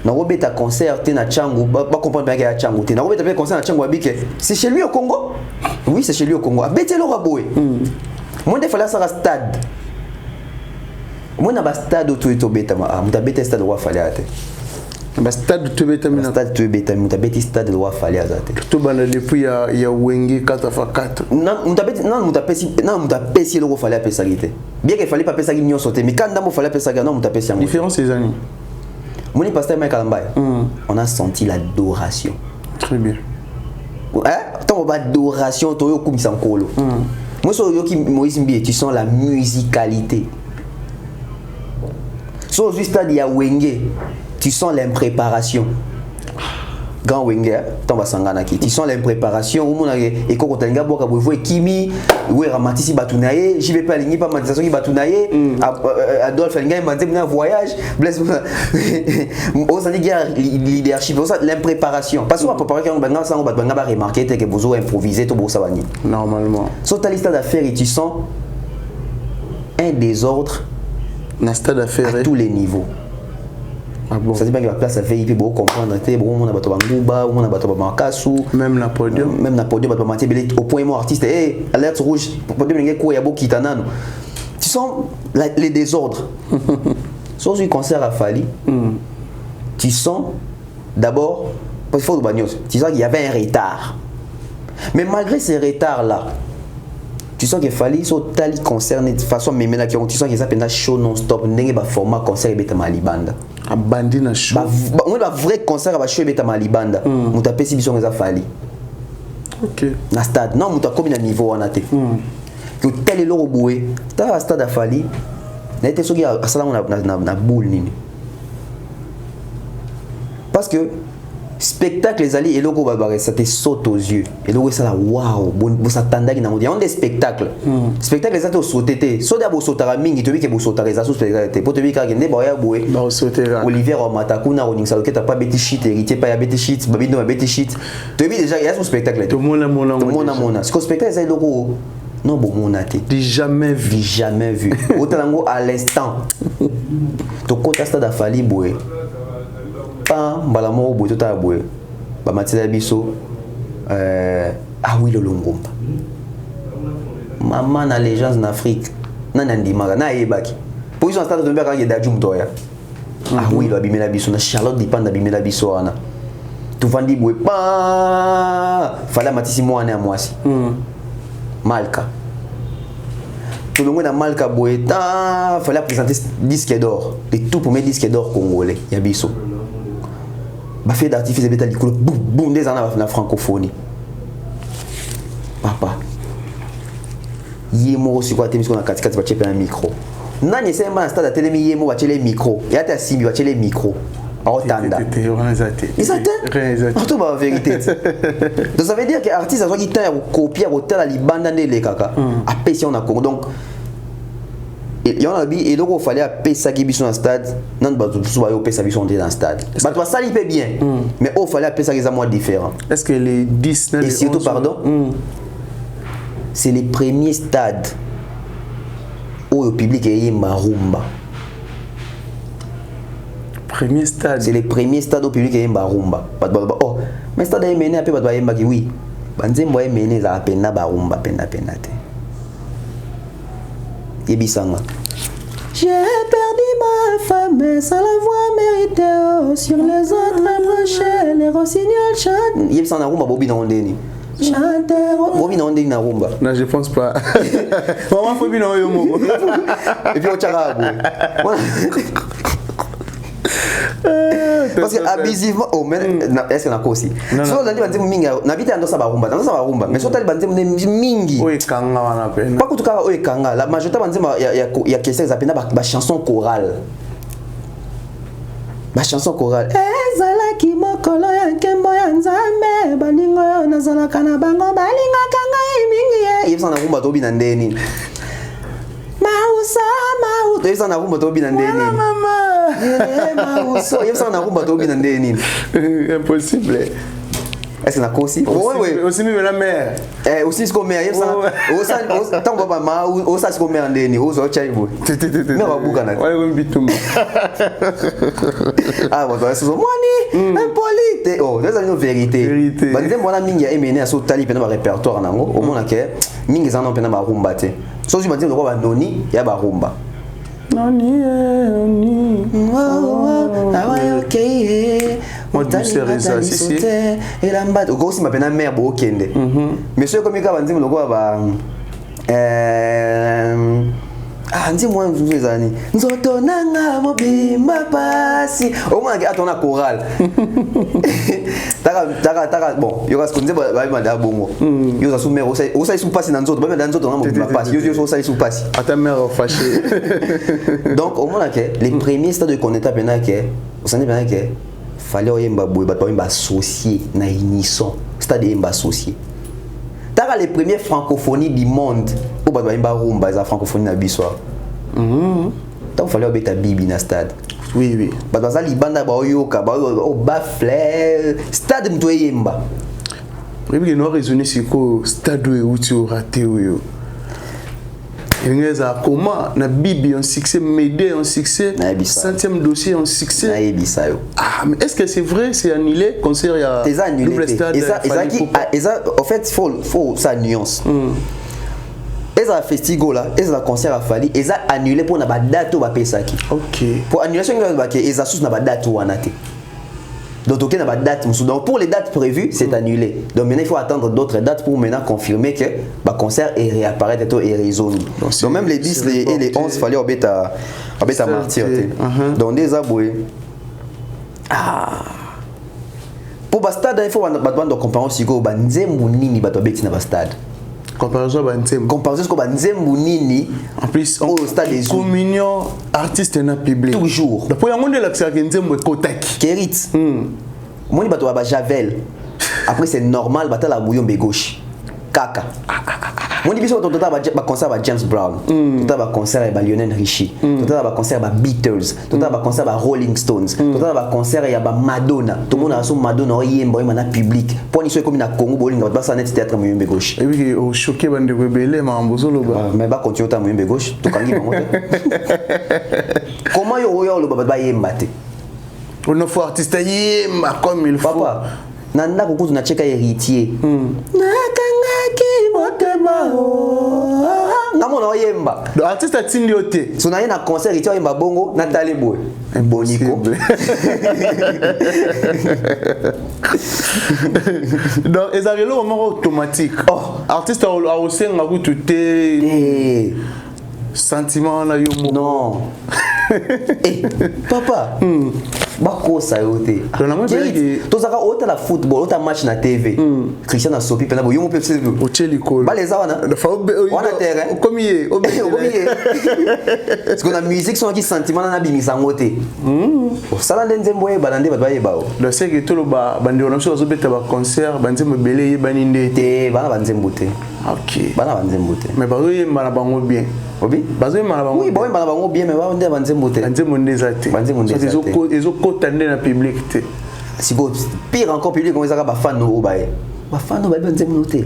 na robeta concert te na Tchangu ba comprendre bien que ya Tchangu te na robeta bien concert na Tchangu abike c'est chez lui au Congo oui c'est chez lui au Congo abete lo boye moi des fallait ça stade moi na ba stade to to beta ma muta beta stade wa fallait ate ba stade to beta mina stade to beta muta beta stade wa fallait ate to bana depuis ya Wenge 4x4 non muta pesi lo fallait apesa ça bien qu'il fallait pas apesa qui nyo sauter mais quand ndambo fallait apesa non muta pesi yango différence ces années mon pasteur Michael Mbaye on a senti l'adoration très bien tant on adoration to yo kumisa nkolo moi so yo ki Moïse Mbie tu sens la musicalité so juste stade ya Wenge tu sens l'impréparation grand Wenge tant va sangana ki tu sens l'impréparation au monde et ko kotalinga boka bovo ekimi we ramatisi batunaye j'y vais pas ligner pas matisation ki batunaye Adolphe Linga m'a dit un voyage blesse on ça dit leadership ça l'impréparation parce que on préparer quand banga ça on va remarquer que vous improviser to bossa bani normalement sur ta liste d'affaires et tu sens un désordre na stade d'affaires à tous les niveaux. Ah bon. Ça dit bien que la place a fait il peut beaucoup comprendre bon on a bato banguba on a bato bamakasu même na podium bato maté au point mon artiste alerte rouge podium ngé ko ya bokita nano tu sens les désordres sur ce concert à Fali tu sens d'abord parce qu'il faut bagnos tu sens qu'il y avait un retard mais malgré ces retards là tu sens qu'il fallait sur tali concert de façon même là qui tu sens qu'ils s'appellent show non stop ndenge ba format concert beta malibanda a bandi na show on a vrai concert ba show beta malibanda muta pesi biso ngeza fali OK na stade non muta comme na niveau wana te que tel lo boue ta stade a fali na été soki asala na boule nini parce que spectacle les alliés et logo babaré ça te saute aux yeux et logo ça là waouh bon ça tandaki na on des spectacles spectacle les autres sauter so d'abord sautera mingi to bi ke bo sautera ça spectacle pour te bi ka ngende ba ya boue ba sautera Olivier Matakuna on ça que t'as pas bêti shit héritier pas ya bêti shit babindo ba bêti shit to bi déjà il y a son spectacle tout mona ce spectacle c'est logo non bon mon até jamais vu autant à l'instant to kota stade a fali boue mbala moko boye tota boye bamatela biso oui Lolongomba maman na légende en Afrique nana ndimaka na yebaki position stade de mbeka ngeda jum toya oui lo abimela biso na Charlotte dipanda abimela biso wana tuvandi boye fala matisi mwana ya mwasi Malka Tolongo na Malka boye fallait présenter disque d'or les tout premiers disques d'or congolais ya biso ba fait d'artifice beta likolo boum boum des années na francophonie papa yemo aussi quoi temi na katikati ba chepe na micro nani c'est un stade à télé yemo ba chele micro ya ta simbi ba chele micro aotanda ils ba vérité donc ça veut dire que artiste a qui t'a copier au la libanda ne le kaka a pesi on a Congo donc il y en a et donc il fallait appeler ça qui sont dans stade non bah tout ça appeler ça qui sont dans stade bah toi ça il fait bien mais il fallait appeler ça qui sont moins différents est-ce que les 10 et surtout pardon c'est les premiers stades au public eyemba rumba. Premier stade. C'est le premier stade au public eyemba rumba. Oh, mais stade est mené après ba yemba ki oui. Banzembo est mené za pena ba rumba pena te. Yebisanga. J'ai perdu ma femme sans l'avoir mérité. Sur les autres branches, les rossignols chantent. Yebisanga rumba bobi na ondeni. Chanteur, bobi na ondeni na rumba. Non, je pense pas. Maman faut bien yo mo. Et puis au Tcharago. Parce que abusivement, oh mais est-ce qu'on a quoi aussi? So on dit mingi, na vite ando sa ba rumba, mais so tali banze mingi. Oui, kanga wana pena. Pas tout cas oui kanga, la majorité banze ya question za pena ba chanson chorale. Ba chanson chorale. Ezala ki mokolo ya nkembo ya nzambe, baningo yo nazala kana bango balinga kanga mingi. Yebisa na rumba to bina ndeni. Mausa mau, yebisa na rumba to bina ndeni. Impossible. Est-ce qu'on a aussi? Oui, aussi même la mère. Aussi ce qu'on met, tant qu'on va pas au ça ce qu'on met en déni, au ça tchai vous. Mais va bouger na. Ouais, on bitum. Ah, bon, c'est ça. Moni, impolite. Oh, c'est une vérité. Bandé moi la mingi a émené à sauter tali pena répertoire nango. Au moins que mingi zana pena ba rumba te. So je me dis le roi noni, ya ba rumba. Noni. Moi je serais ça si. Et la mbate aussi m'appelle mère bo kende. Monsieur comme ka banzi muloko ba nzi moi vous ani. Nzoto nanga mobimba pasi. Au moins atona chorale. Taka bon, yo kas konze ba manda bongo. Yo za soumer au ça sous pasi na nzoto, ba manda nzoto na mobimba pasi. Yo ça sous pasi. Ta mère fâchée. Donc au moins que les premiers stades de connaître pena que au sens pena que fallait oyemba boy ba oyemba associé na unisson. Stade yemba associé. Taka les premières francophonies du monde au ba oyemba rumba za francophonie na biso. Donc fallait obeta bibi na stade. Oui, oui. Baza libanda ba oyoka ba o bafle stade mto yemba. Oui, que nous raisonner sur quoi stade où tu as raté où. Et comment na bibi un succès, Médé un succès, 5e dossier un succès. Ah, mais est-ce que c'est vrai, c'est annulé concert il y a double stade. Et ça en fait faut ça nuance. Et ça festival là, et ça concert a fallu, et ça annulé pour na ba date ba pesaki. OK. Pour annulation ba ke et ça sous na ba date wana te. Donc ok na ba date donc pour les dates prévues, c'est annulé. Donc maintenant il faut attendre d'autres dates pour maintenant confirmer que ba concert est réapparaître et résolu. Donc même les 10 et les 11 fallait obeta martyr. Donc des aboué. Pour ba stade il faut ba comparer aussi ko ba nzembu nini ba to beti na ba stade. Comparaison comme Nzembu Nini en plus au stade des communion artiste na public toujours la première monde l'accès à Nzembu Kotaki Kerit moi bato ba Javel après c'est normal bata la bouillon gauche kaka moi dit biso to ba concert ba James Brown to ba concert ba Lionel Richie to ba concert ba Beatles to ba concert ba Rolling Stones to ba concert ya ba Madonna tout le monde a son Madonna oyemba na public pour ni so comme na Congo bolinga ba ça net théâtre moyembe gauche et oui au choqué bande rebelle ma mbozolo ba mais ba continuer ta moyembe gauche to kangi bango comment yo lo ba yemba te on a faut artiste yemba comme il faut papa nanda kukutu na cheka héritier nakangaki motema ngamona oyemba le artiste a tindi oté so na yena concert héritier oyemba bongo na tale boy boniko donc les arrêts au moment automatique artiste a aussi un goût tout sentiment là yo non papa bakosa yote tozaka ota la football ota match na TV Christian Asopi pena bo yo mo pepse o chelikolo ba les wana wana terrain comier parce qu'on a musique son qui sentiment na bimisa ngote sala nzembo e balande ba yeba o le c'est que tout le bandi on a chose beta ba concert banzembo belé yebani ndete bana banzembo te OK bana banzembo te mais ba yo mala bango bien obi bazo mala bango oui ba mala bango bien mais ba onde banzembo te banzembo ndezate banzembo ndezate ils ont côté dans le public si go pire encore public comme ça ba fan no bae bafano babenze munote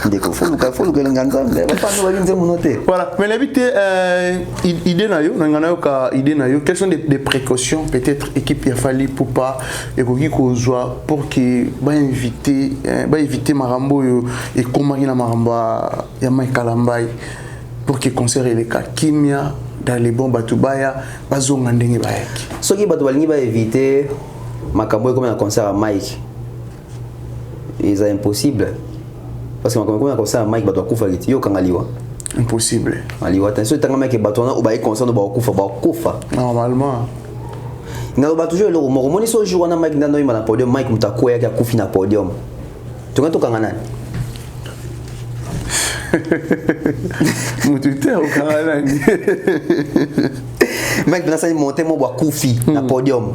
ndeko faut que nganga bafano babenze munote. Voilà, mais l'habité idée na yo ngana ka idée na yo, quelles sont des précautions peut-être équipe ya fali pour pas ekoki kozwa pour que ba éviter marambo yo et komaki na maramba ya Maikalambay pour que concert les cas kimia dans les bons batubaya bazonga ndenge bayaki. Soki bato balingi ba éviter makambo comme un concert à Mike. C'est impossible. Parce que quand on a comme ça, Mike va kufa giti yo kangaliwa. Impossible. Aliwa attention tanga mec batona ou ba concert no ba kufa. Normalement. Ngalo ba toujours le romoni so jour na Mike ndano ima na podium Mike mutakoya ya kufi na podium. Tunga to kanga nani? Mutute au kanga nani? Mike na sa monter mo ba kufi na podium.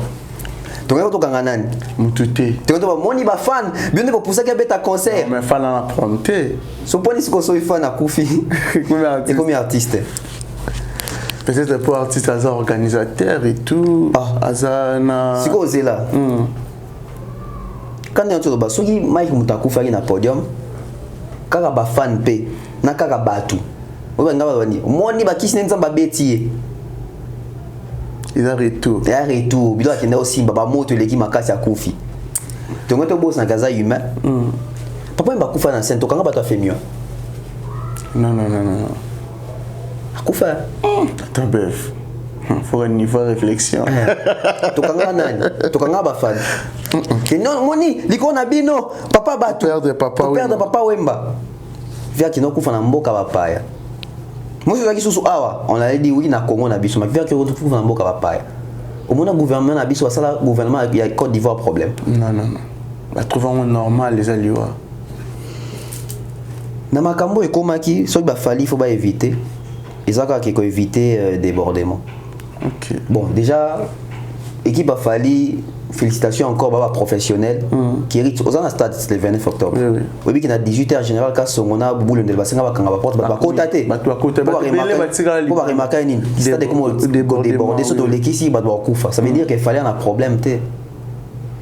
Tunga to kanga nani? Mutute. Tunga to ba moni ba fan, bien pour pousser que beta concert. Mais fan na prompter. So poni si ko so fan na kufi. Comme artiste. Peut-être pour artiste as organisateur et tout. Azana. Si ko zela. Quand on te ba soki Mike mutakufa na podium. Kaka ba fan pe na kaka batu. Oba ngaba bani. Moni ba kisine nzamba beti. Ils ont retour. Il y a retour. Bido akenda aussi baba moto leki makasi akufi. Tongo to boss na kaza humain. Papa mba kufa na scène to kanga bato fait mieux. Non. Akufa. Attends bœuf. Faut un niveau de réflexion. To kanga nani? To kanga ba fan. Et non moni liko na bino papa bato. Perdre papa Wemba. Via kino kufa na mboka bapaya. Moi je suis sous awa, on a dit oui na Congo na biso, mais vers que retrouve na mboka bapaya. Au moins gouvernement na biso ça la gouvernement il y a Côte d'Ivoire problème. Non. La trouvons normal les aliwa. Na makambo ekomaki, so ba fali faut ba éviter. Ezaka ki ko éviter débordement. OK. Bon, déjà équipe a fali félicitations encore baba professionnel qui hérite aux en stade le 29 octobre. Oui qui na 18h général ka songona boule de basenga bakanga ba porte ba kotate. Ba remarquer ni stade comme débordé sur les kisi ba doit kufa. Ça veut dire qu'il fallait un problème té.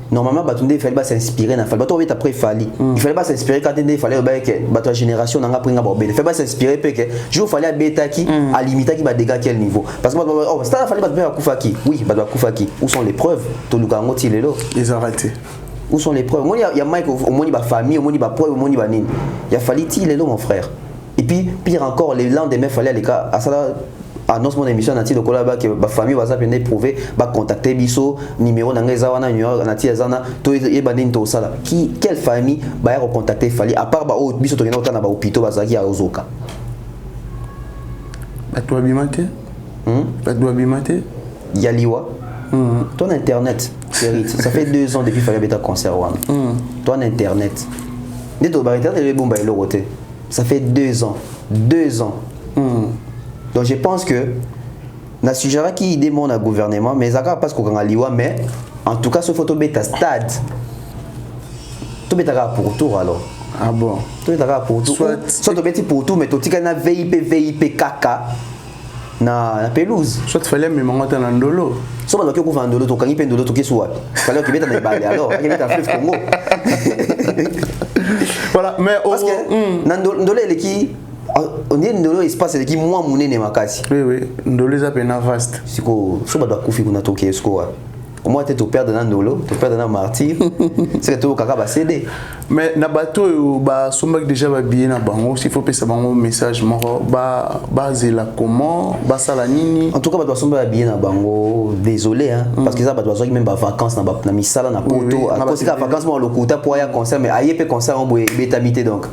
Normalement Batunde il fallait pas s'inspirer na fallait pas tomber après fallait. Il fallait pas s'inspirer quand il fallait que bato génération nanga pringa ba il fallait pas s'inspirer parce que jour fallait bêta qui à limiter qui va dégâts quel niveau parce que oh ça fallait pas kufa qui. Oui, ba kufa qui. Où sont les preuves? To lukango tilelo. Ils ont raté. Où sont les preuves? Il y a Mike au moins ba famille, au moins ba preuve, au moins ba nini. Il a fallu tilelo mon frère. Et puis pire encore les lendemain fallait les cas à ça annonce mon émission nati lokola ba que ba famille WhatsApp ene prouver ba contacter biso numéro na ngeza wana numéro nati ezana to yeba ndini to sala qui quelle famille ba ya contacter fali à part ba o biso to ngena otana ba hôpital bazaki ya ozoka ba to abimate ba to abimate yaliwa ton internet Chérie, ça fait 2 ans depuis fallait beta concert wana ton internet ne to ba internet le bomba le roté ça fait 2 ans donc je pense que na sujara qui demande au gouvernement mais ça pas parce qu'on a liwa mais en tout cas ce photo bêta stade tout bêta pour tour alors ah bon tout bêta pour tour soit to bêti pour tout mais to tika na VIP kaka na pelouse soit fallait même monter dans ndolo soit ba ko vendre ndolo to kangi pe ndolo to keswa fallait que bêta na balé alors que bêta fleuve Congo voilà mais parce que na ndolo ele qui on dit ndolo espace qui moi munene makasi oui ndolo za pena vaste siko so ba kufi kuna toke siko au moins tu perds dans ndolo tu perds dans martyr c'est que tu kaka ba céder mais na bato ba somba déjà ba bien na bango s'il faut passer bango message moko ba zela comment ba sala nini en tout cas ba somba bien na bango désolé hein parce que ça ba doit même ba vacances na misala na poto à cause de la vacances moi le kuta pour ya concert mais ayepe concert en betamité donc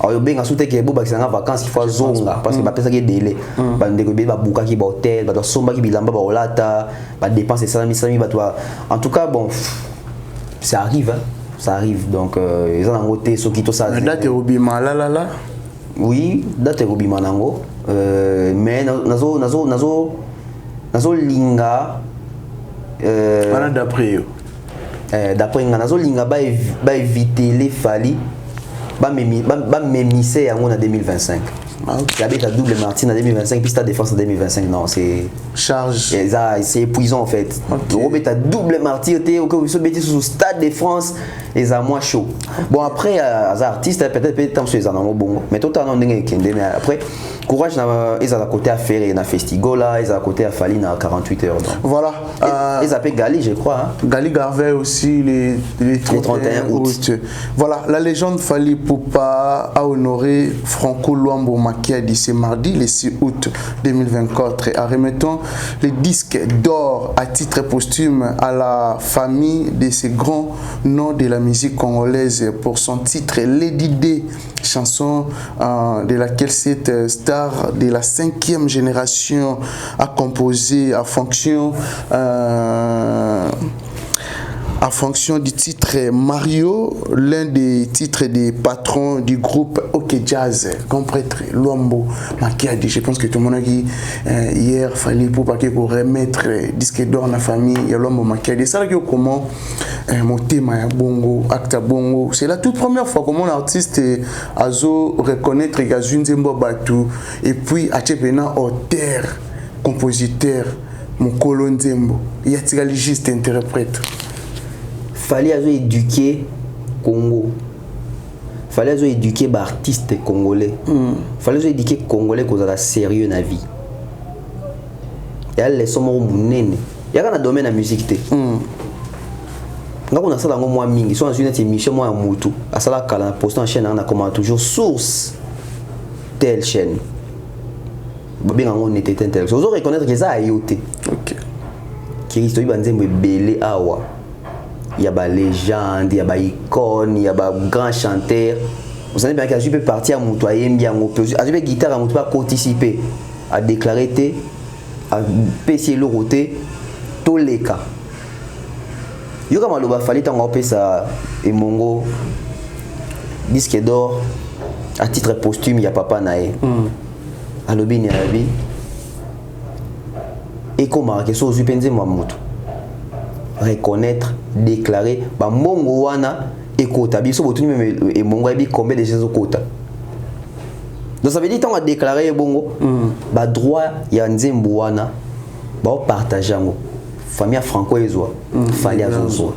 alors bien ensuite que bo bakisanga vacances il faut zonga parce que ba pesa ki délai ba ndeko ba buka ki ba hôtel ba somba ki bilamba ba olata ba dépenser ça mi ba toi en tout cas bon ça arrive donc ils ont voté ce qui tout ça date obima la oui date obima nango mais nazo linga d'après nazo linga ba éviter les fali ba mémisser en 2025. Il y a double martyr en 2025 puis ta défense en 2025 non c'est charge c'est épuisant en fait. Robert a double martyr t'es au cas où bêtise sous Stade de France et ça moins chaud. Bon après les artistes peut-être tant sur les anneaux bon mais tout en mais après courage ils à côté à faire et na festival là ils à côté à Fali na 48 heures. Voilà. Ils appellent Gali je crois. Hein. Gali Garvey aussi les 31 août. Voilà, la légende Fali Ipupa a honoré Franco Luambo Makiadi ce mardi le 6 août 2024 en remettant les disques d'or à titre posthume à la famille de ces grands noms de la musique congolaise pour son titre Lady D, chanson de laquelle cette star de la 5e génération a composé en fonction du titre Mario, l'un des titres des patrons du groupe OK Jazz, comme prêtre Luambo Makiadi. Je pense que tout le monde a dit hier, il fallait pour remettre disque d'or dans la famille de Luambo Makiadi. C'est là que comment mon thème bongo, acte bongo. C'est la toute première fois que mon artiste a reconnaître Gazun Zembo Batu et puis a tchepena auteur, compositeur, mon colon Zembo. Il y a juste interprète. Fallait éduquer Congo. Fallait éduquer les artistes congolais. Fallait éduquer les Congolais qui sont sérieux dans la vie. Il y a les sommes il y a un domaine de la musique. Quand on a ça dans moi mingi, soit dans une émission moi mutu, à ça là quand on poste en chaîne on a comment toujours source telle chaîne. Bien on était tel. Vous reconnaître que ça a yoté. OK. Qui risque de banzembo belé awa. Il y a des légendes, il y a des icônes, il y a des grands chanteurs. Vous savez bien qu'il peut partir à Moutouaye, bien à la guitare à Moutouaye participer à déclarer, à pécier le roté, tous les cas. Il y a un fallait t'engager ça et Mongo disque d'or à titre posthume il y a papa naé. À l'obéni à la vie. Et comment que ça vous pensez moi Moutou. Reconnaître, déclarer, bah mongo wana et kota. Biso botu même et mongo ebi combien de choses kota. Donc ça veut dire tant à déclarer bongo, bah droit ya nzembo wana, bah partager ngo. Famille franco ezwa, fallait azozo.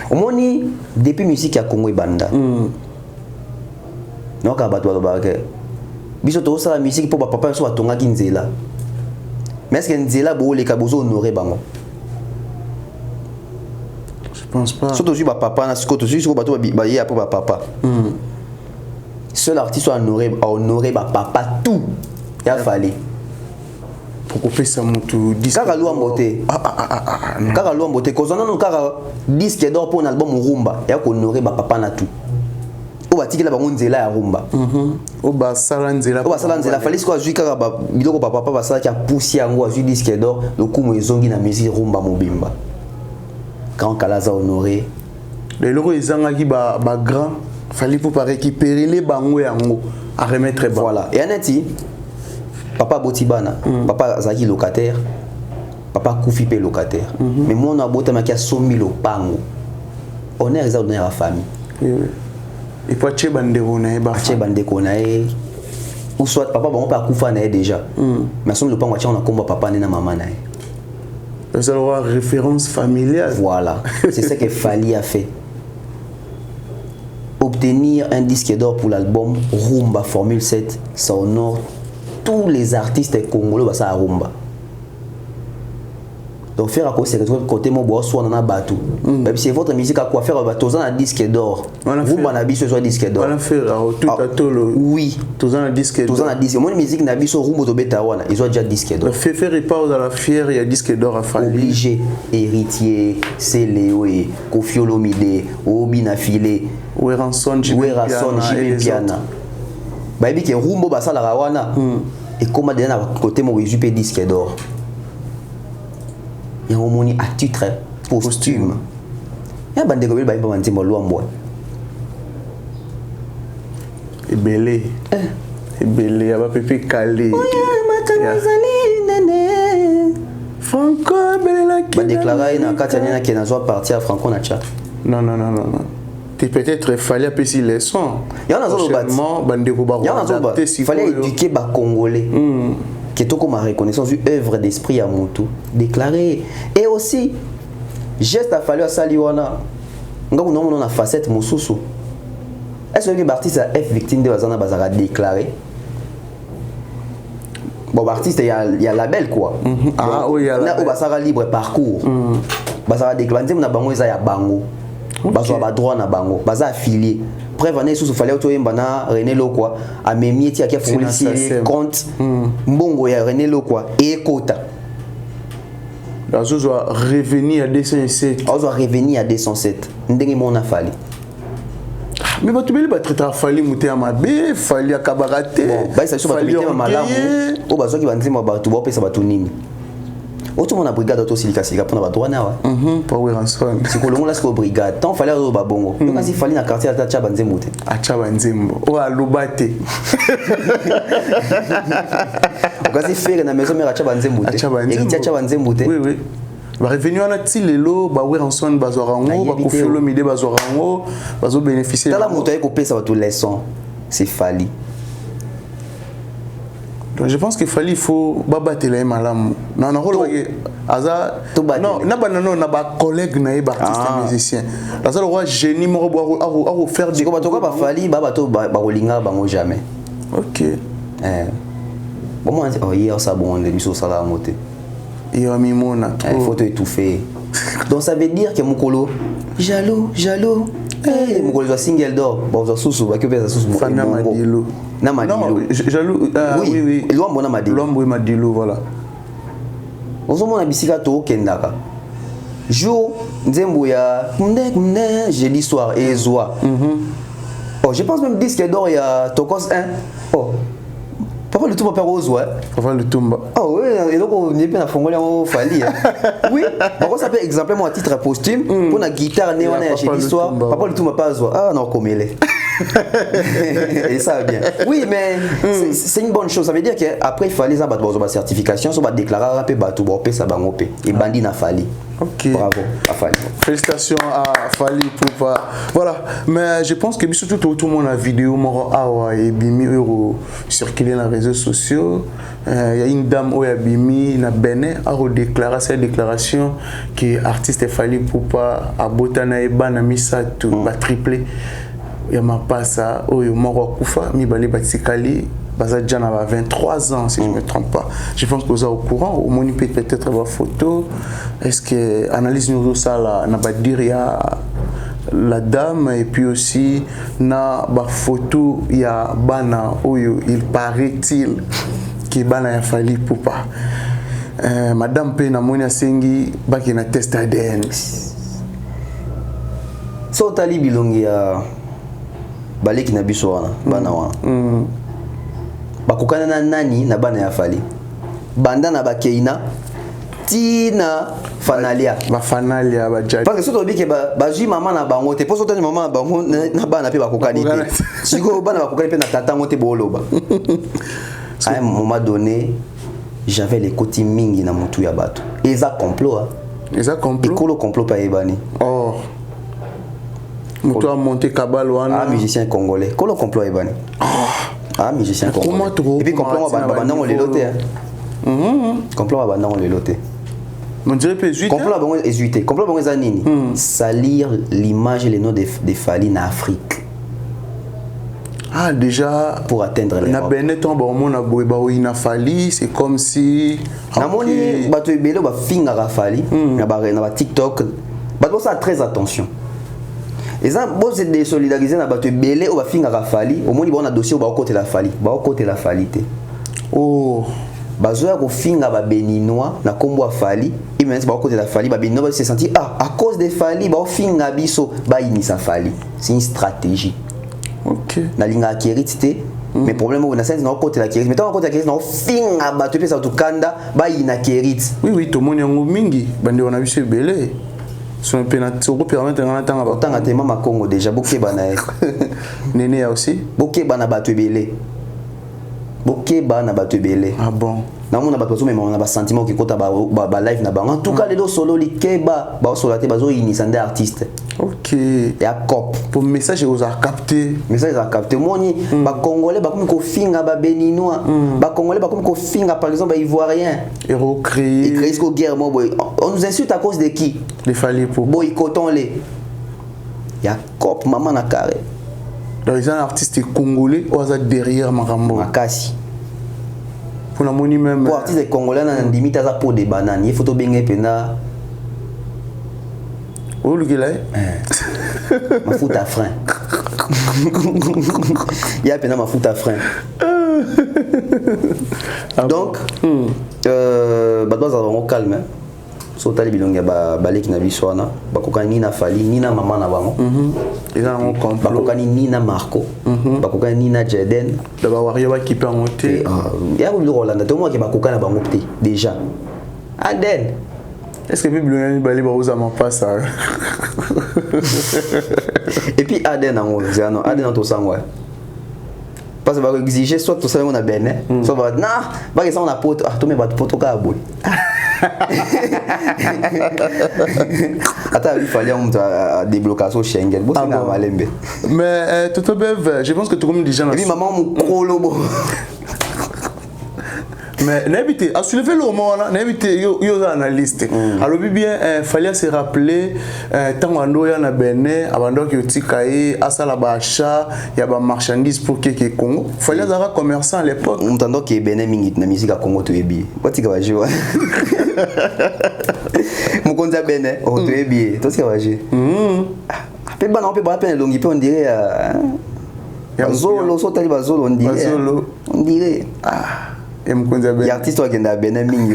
Omoni depuis musique ya Congo banda. Non ka batwa ba ke. Biso to ça la musique pour papa so atonga kinzela. Mais est-ce que nzela bo le kabozo honorer bango? Je pense pas. Surtout si papa na sikoto si ko bato ba yé après papa. Seul artiste soit honorer papa tout. Il a fallu. Pourquoi faire ça mutu disque? Kaka Luambo te. Kaka Luambo te kozana no kaka disque d'or pour un album rumba. Il a honorer papa na tout. O batiki la bango nzela ya rumba. O ba sala nzela. O ba sala nzela fallait quoi jui kaka ba biloko papa ba sala kia poussi yango jui disque d'or le kumo ezongi na musique rumba mobimba. Quand Kalaza honoré les locaux ils ont qui ba grand fallait pour pas récupérer les bango yango à remettre bas. Voilà et anati papa Botibana papa Zaki locataire papa Koufi pe locataire mais moi on a boté ma qui a 100 000 pango on est réservé à la famille et pour acheter bandeko na ba acheter bandeko na ou soit papa bon pas Koufa na déjà mais son le pango on a combat papa na maman na ça aura référence familiale. Voilà, c'est ce que Fali a fait. Obtenir un disque d'or pour l'album Rumba Formule 7, ça honore tous les artistes congolais bah ça à Rumba. Donc faire à cause c'est côté mon boss soit dans un bateau. Même si votre musique à quoi faire un bateau dans un disque d'or. Rumba na biso soit disque d'or. On a fait tout à tout le. Oui. Tous un disque d'or. Tous un disque. Mon musique na biso Rumba to beta wana, ils ont déjà disque d'or. Fait faire repart à la fière, il y a disque d'or à faire. Obligé, héritier, Céléoé, Kofi Olomide, Obi na filé, Weranson, Jimmy Piana. Bah bi que Rumba ba sala wana. Et comment déjà à côté mon jupe disque d'or. Il y a un moni à titre posthume. Il y a un bandeko bel baïba mantimbo Luambo. Et belé. Et belé, il y a pas pépé calé. Franco belé la qui. Bah déclarer na Katiana qui n'a pas parti à Franco na cha. Non. Tu peut-être fallait apaiser les sons. Il y en a d'autres bâtiments. Bandeko ba. Il y en a d'autres. Il fallait éduquer les Congolais. Qui est comme ma reconnaissance d'une œuvre d'esprit à Moutou déclaré et aussi geste a fallu à Saliwana ngaku non na facette mosusu. Est-ce que l'artiste a F victime de bazana bazara déclaré? Bon, artiste, il y a label quoi. Ah oui, il y a label. Basara libre parcours. Basara déclaré, on a bango ça ya bango. Basara droit na bango. Basara affilié. Preuve année sous fallait auto mbana René Lokwa a memi ti a fondé compte mbongo ya René Lokwa et quota. La chose doit revenir à 207. On doit revenir à 207. Ndenge mon a fallu. Mais tu veux pas traiter Fali Mouté à ma bé, Fali à Kabarate. Bon, bah ça sur Fali à malamu. Oh bah ça qui va dire moi bah tu vas payer ça va tout nini. Auto mon a brigade auto silika silika pour na ba droit na wa. Power Ranson. C'est que l'on laisse ko brigade. Tant fallait au ba bongo. Donc quand il fallait na quartier à Tacha Banzemouté. À Chabanzembo. Oh à Lubate. Quand il fait na maison mère à Chabanzemouté. Et Tacha Banzemouté. Oui oui. Va revenir en Atilelo, bah ouais Ranson bazorango, bah kofelo mide bazorango, bazo bénéficier. Dans la moto ko payer ça va tout leçon. C'est Fali. Donc je pense qu'il fallait il faut babattre les malam. Non non rôle aza non na banano na ba collègue na ba artiste musicien. La seule roi génie mo a faire des ko ba ba Fali ba to ba rolinga bango jamais. OK. Bon moi oh hier ça bon les biso sala moté. Il faut te étouffer. Donc ça veut dire que Mukolo jaloux. Mukolo doit single d'or. Bon ça sous que ça sous Fana Madilo. Na Madilo. Non, jaloux oui. L'homme Madilo. L'homme Madilo voilà. On se monte à bisika to kendaka. Jour nzembo ya kunde j'ai l'histoire et zoa. Oh, je pense même disque d'or il y a Tokos 1. Oh. Papa le Tumba Perose, ouais. Papa le Tumba. Ah oui, et donc on est bien à Fongolia au Fali. Oui, par ça peut exemplairement à titre posthume pour la guitare néonée chez l'histoire. Papa le Tumba pas ah non comme il est. Et ça va bien. Oui, mais c'est une bonne chose. Ça veut dire qu'après il fallait ça battre une certification, ça va déclarer un peu bateau, ça va monter. Et bandit n'a Fali. Ok. Bravo à Fali. Félicitations à Fali pour pas. Voilà. Mais je pense que surtout tout le monde a vidéo awa et bimi circuler dans les réseaux sociaux. Il y a une dame où bimi na Bénin a redéclaré cette déclaration que artiste Fali pour pas abotana et bana misa tout va tripler. Il y a ma passa où il mort kufa mi balé batikali. Bazadjan a 23 ans, si je ne me trompe pas. Je pense que vous êtes au courant. Au moins, peut-être avoir photo. Est-ce que analyse nous ça là, n'a pas dire il y a la dame et puis aussi na ba photo il y a bana où il paraît-il que bana a fallu pour pas. Madame pe na moni asengi baki na test ADN. So tali bilongi ya baleki na biso wana bana wana. Bakukana na nani na bana ya Fali banda na bakeina tina fanalia ba fanalia ba jali parce que soto bike ba ji mama na bango te poso tani mama na bango na bana pe bakukani te siko bana bakukani pe na tata ngote boloba à un moment donné j'avais les côtés mingi na mutu ya bato eza complot eza complot ekolo complot pa ebani oh mutu a monté kabalo wana musicien congolais kolo complot ebani ah musicien congolais et puis complot ba bandango le loté complot ba bandango le loté on dirait pas jésuite complot bango jésuite complot bango za nini salir l'image et les noms de Fali en Afrique. Ah déjà pour atteindre les na Benetton ba mona boy ba ina Fali c'est comme si na moni bato ebelo ba finga ra Fali na ba TikTok bato ça très attention. Et ça bon c'est de solidariser na bato ebele o ba finga ra Fali au moni ba na dossier ba côté la Fali té oh bazoya ko finga ba béninois na kombo Fali et même ba côté la Fali ba béninois ba se sentir à cause de Fali ba finga biso ba inisa Fali c'est une stratégie. OK. Na linga akérité mais problème au na sense na côté la kérité mais tant côté la kérité na finga bato pe sa tukanda ba ina kérité. Oui to moni yango mingi bande on a biso belé. Son pénal sur permettre en attendant ba tanga te mama Congo déjà bokeba na Néné aussi bokeba na bato belé. Bokeba na bato belé. Ah bon. Na mona bato mais on a ba sentiment qui kota ba live na ba en tout cas les deux solo likeba ba solo te bazo initier des artistes. OK. Et à cop pour message aux a capté. Message à capté moni ba congolais ba comme ko finga ba béninois ba congolais ba comme ko finga par exemple ba ivoirien et recréer et créer ce guerre moi boy on nous insulte à cause de qui les Fali pour boycottons les Il y a cop maman na carré. Donc ils sont artistes congolais ou ça derrière Marambo. Makasi. Pour la moni même. Pour artiste congolais na limite à pour des bananes. Il faut to benga pena. Oh le gars Ma fout à frein. Il y a pena ma fout à frein. Donc badoza bango calme. So tali bilonga baleki na biso wana bakokani na fali ni na mama na bango eza ngo complot bakokani ni na Marco bakokani ni na Jaden da ba wario ba kipe en moté ya ko Rolanda to moi ke bakokana bango te déjà Aden est-ce que bibilonga ni bali ba uza mapasa et puis Aden en zano Aden en to sangwa parce que va exiger soit tout ça on a ben soit va na va que ça on a poto ah to me ba poto ka boy. Attends, il fallait un déblocation Schengen. Mais tout je pense que tout le monde déjà. Oui, maman, mon prolobo. Mais n'habitez, à soulever le moment, n'habitez, yo analyste. Alors bien, fallait se rappeler tant qu'on a na Bénin, avant donc yo tikaye, asa la bacha, y a ba marchandises pour que Congo. Fallait avoir commerçant à l'époque. On entend que Bénin mingi na musique à Congo tu es bien. Quoi tu vas jouer? Mon compte à Bénin, oh tu es bien. Toi tu vas jouer. Pe bana on peut pas peine longi, on dirait. Zolo, so tali bazolo on dirait. On dirait. Les artistes qui sont bien mingi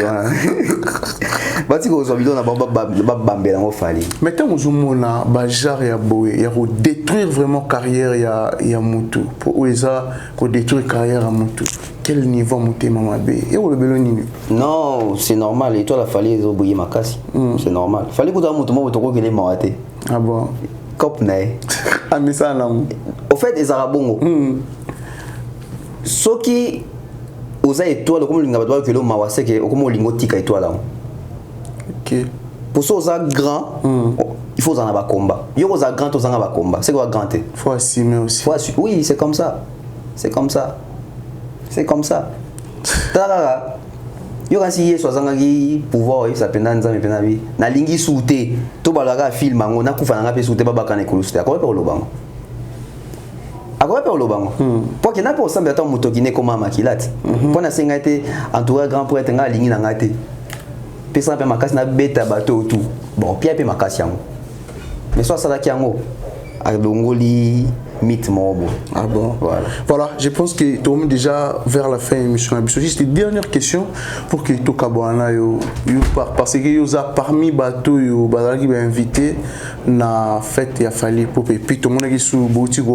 bati ko zo bidona bambela ngo fali maintenant ozomona bajar ya boye ya ko détruire vraiment carrière ya mutu pour eza ko détruire carrière ya mutu quel niveau monter mama be et o le belo nini non c'est normal et toi la fali zo boye makasi c'est normal fali ko ta mutu mo to ko kele mawate ah bon cop nae amisa na au fait les arabongo soki oza étoile comme linga batwa que le mawase que comme lingo tika étoile. OK. Pour ça oza grand, il faut en avoir combat. Yo oza grand oza en avoir combat. C'est quoi grand? Faut assumer aussi. Oui, c'est comme ça. C'est comme ça. C'est comme ça. Tara. Yo quand si so zanga ki pouvoir ça penda nzambe penda bi. Na lingi souté. To balaka film ngo na kufa nga pe souté babaka na ekoluste. Akwa pe olobango. Akwa pe olobango. Pour que na pe osambe ata moto ki ne koma makilati. Pour na senga te entouré grand pour être nga lingi na ngate. Pesa pe makasi na beta bateau tout. Bon, pia pe makasi yango. Mais soit ça la ki yango. Alongoli mythe mobo. Ah bon. Voilà, je pense que tout le monde déjà vers la fin de l'émission. Juste une dernière question pour que tout Kabouana parce que vous a parmi bateau yo bazaki ba invité na fête ya fali pour puis tout le monde qui sous boutique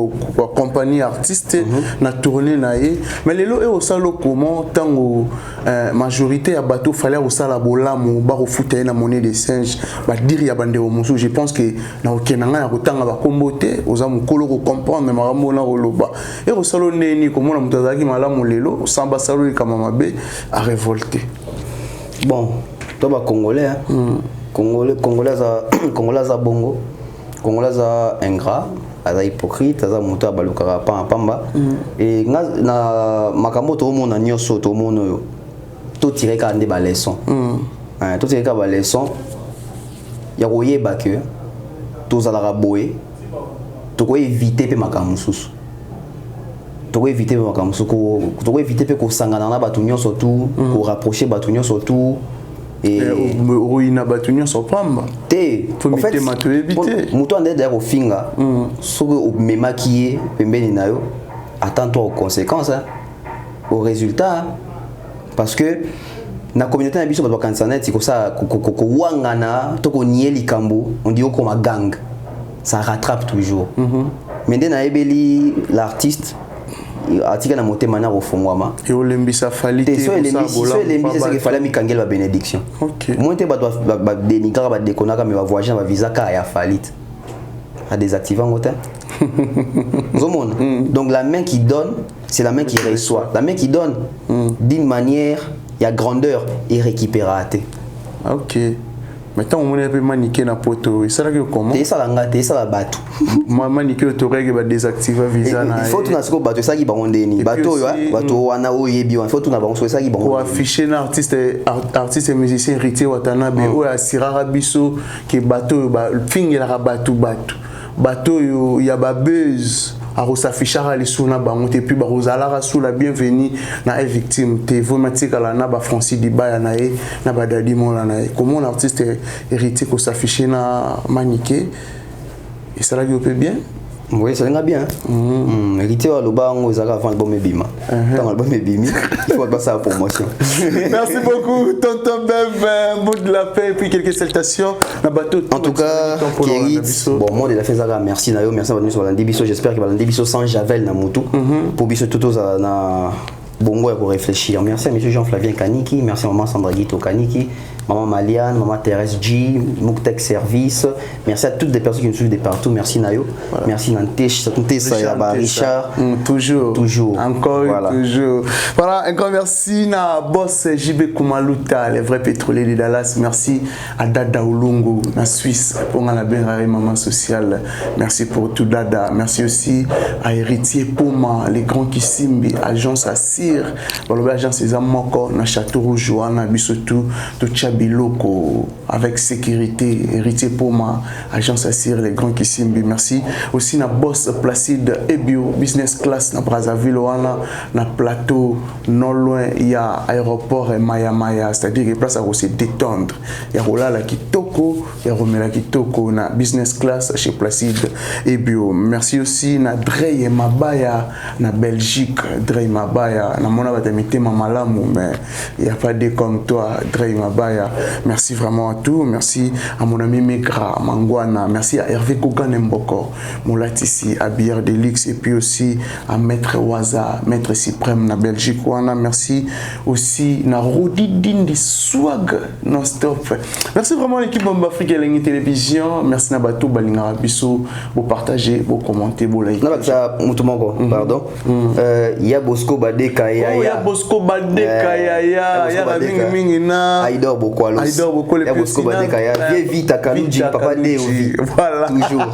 compagnie artiste na tourner na ye mais les lots et au salo comment tant majorité ya bateau fallait au sala bolamo ba refuter na monnaie de singe ba dire ya bande au musu je pense que na okenanga ya kotanga ba kombote aux amukolo ko comprendre marambo na oloba et au salo neni comment na mutazaki malamu lelo samba salo kama mabe a révolter bon toi ba congolais congolais za bongo congolais za ingrat aza hypocrite aza moto abalukaka pamba et na makambo to mona nyoso to mono yo to tirer ka nde ba leçon to tirer ka ba leçon ya koyeba que to zalaka boye to ko éviter pe makambo susu to ko éviter pe makambo susu to ko éviter pe ko sangana na batu nyoso tout ko rapprocher batu nyoso tout et ruina batunyo so pamba te en fait muto ande d'ailleurs au finga soki o memaki pembeni na yo attends-toi aux conséquences au résultat parce que na communauté na biso bato bakanisa neti kosa kowangana to konier likambo on dit comme gang ça rattrape toujours mais nde na ebeli l'artiste atika na motema na ofungwama et olembisa falite so elembisa c'est que fallait mikangela ba bénédiction OK moi te ba dénigrer ba déconaka mais ba voyager ba visa ka ya falite à désactiver en hôtel donc la main qui donne c'est la main qui reçoit la main qui donne d'une manière il y a grandeur et récupératé OK Maintenant, on est maniqué na poto. Et ça là comment? T'es ça la ngate, t'es ça la bateau. Moi maniqué au toré qui va désactiver visa na. Il faut tout na siko bateau ça qui ba ondeni. Bateau yo, bateau wana oyebi, il faut tout na ba on ça qui ba. Pour afficher na artiste et musicien héritier Watanabe ou asirara biso que bateau ba fingi la bateau bateau yo ya ba buzz. A s'affichera les sous na bango et puis ba rosalara sous la bienvenue na victime te vomatique la na ba Francis Dibaya na e na ba Dadi Mola na e comment un artiste héritier ko s'afficher na maniqué et ça là qui peut bien. Oui, ça va bien. Héritier à l'Obango, ils avant l'album Ebima. Quand l'album Ebimi, il faut passer à la promotion. Merci beaucoup, tonton Bev, mot de la paix et puis quelques salutations. En tout cas, Kérit, bon, moi de la fin, merci Nayo, merci à vous sur l'Andibiso. J'espère que l'Andibiso sans Javel na Moutou. Pour biso tout na bongo pour réfléchir. Merci à monsieur Jean-Flavien Kaniki, merci à maman Sandra Guito Kaniki, maman Maliane, maman Thérèse G, Mouktek Service. Merci à toutes les personnes qui nous suivent de partout. Merci Nayo. Voilà. Merci Nantesh, Richard. Toujours. Encore voilà. Toujours. Voilà, encore merci na boss JB Kumaluta, les vrais pétroliers de Dallas. Merci à Dada Olungu, na Suisse, pour la bien maman sociale. Merci pour tout Dada. Merci aussi à Héritier Poma, les grands Kissimbi, agence Assir. L'agence est à Moko, na Château Rouge, na Bissotou, tout Chabiloko, avec sécurité. Héritier Poma, agence Assir, les grands Kissimbi. Merci aussi na boss Placide Ebio, business class na Brazzaville, na plateau, non loin, il y a aéroport et Maya, c'est-à-dire qu'il y a place à se détendre. Il y a Rolala Kitoko, il y a Romela Kitoko, na business class chez Placide Ebio. Merci aussi na Drey Mabaya, na Belgique, Drey Mabaya. Na mona batamité mamalamu, mais il n'y a pas de comme toi, Drey Mabaya. Merci vraiment à tout. Merci à mon ami Megra Mangwana. Merci à Hervé Kogan Mboko, Moulatisi, à Bière Delix, et puis aussi à Maître Waza, Maître Suprême na Belgique. Merci aussi à Rodidine de Swag non-stop. Merci vraiment à l'équipe Bomba Afrique et la télévision. Merci à Batou Balinga Bisso pour partager, pour commenter, pour liker. Pardon. Il y a Bosco Badeka. Il y a Bosco Badeka, il y a Raving Mingina. Aïdor Bokwalos. Aïdor Bokwalos. Il y a Bosco Badeka. Viens vite à Kalouji, Papa Déovi. Voilà. Toujours.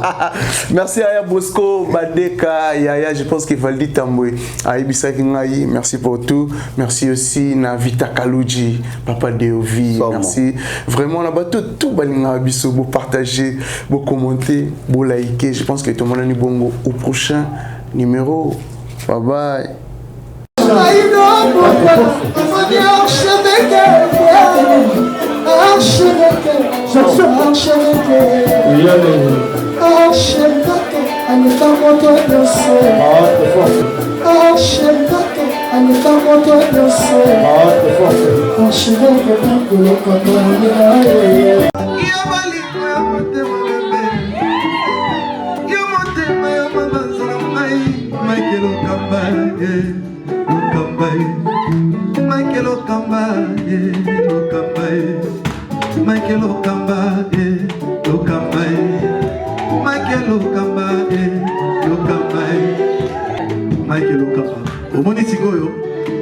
Merci à Bosco Badeka. Je pense qu'il va le dire Tamboué. Aïbisa Kingaï, merci pour tout. Merci aussi à Vita Kalouji, Papa Déovi. Merci. Vraiment, on a battu tout Balinga Bisso pour partager, pour commenter, pour liker. Je pense que tout le monde est bon au prochain numéro. Bye bye.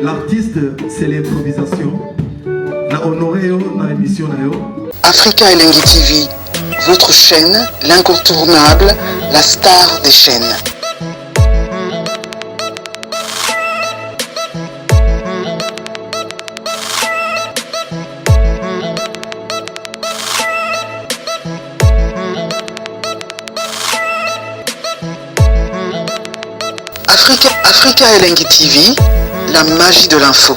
L'artiste, c'est l'improvisation. Na honoré dans l'émission. Africa Elengi TV, votre chaîne, l'incontournable, la star des chaînes. Africa Elengi TV, la magie de l'info.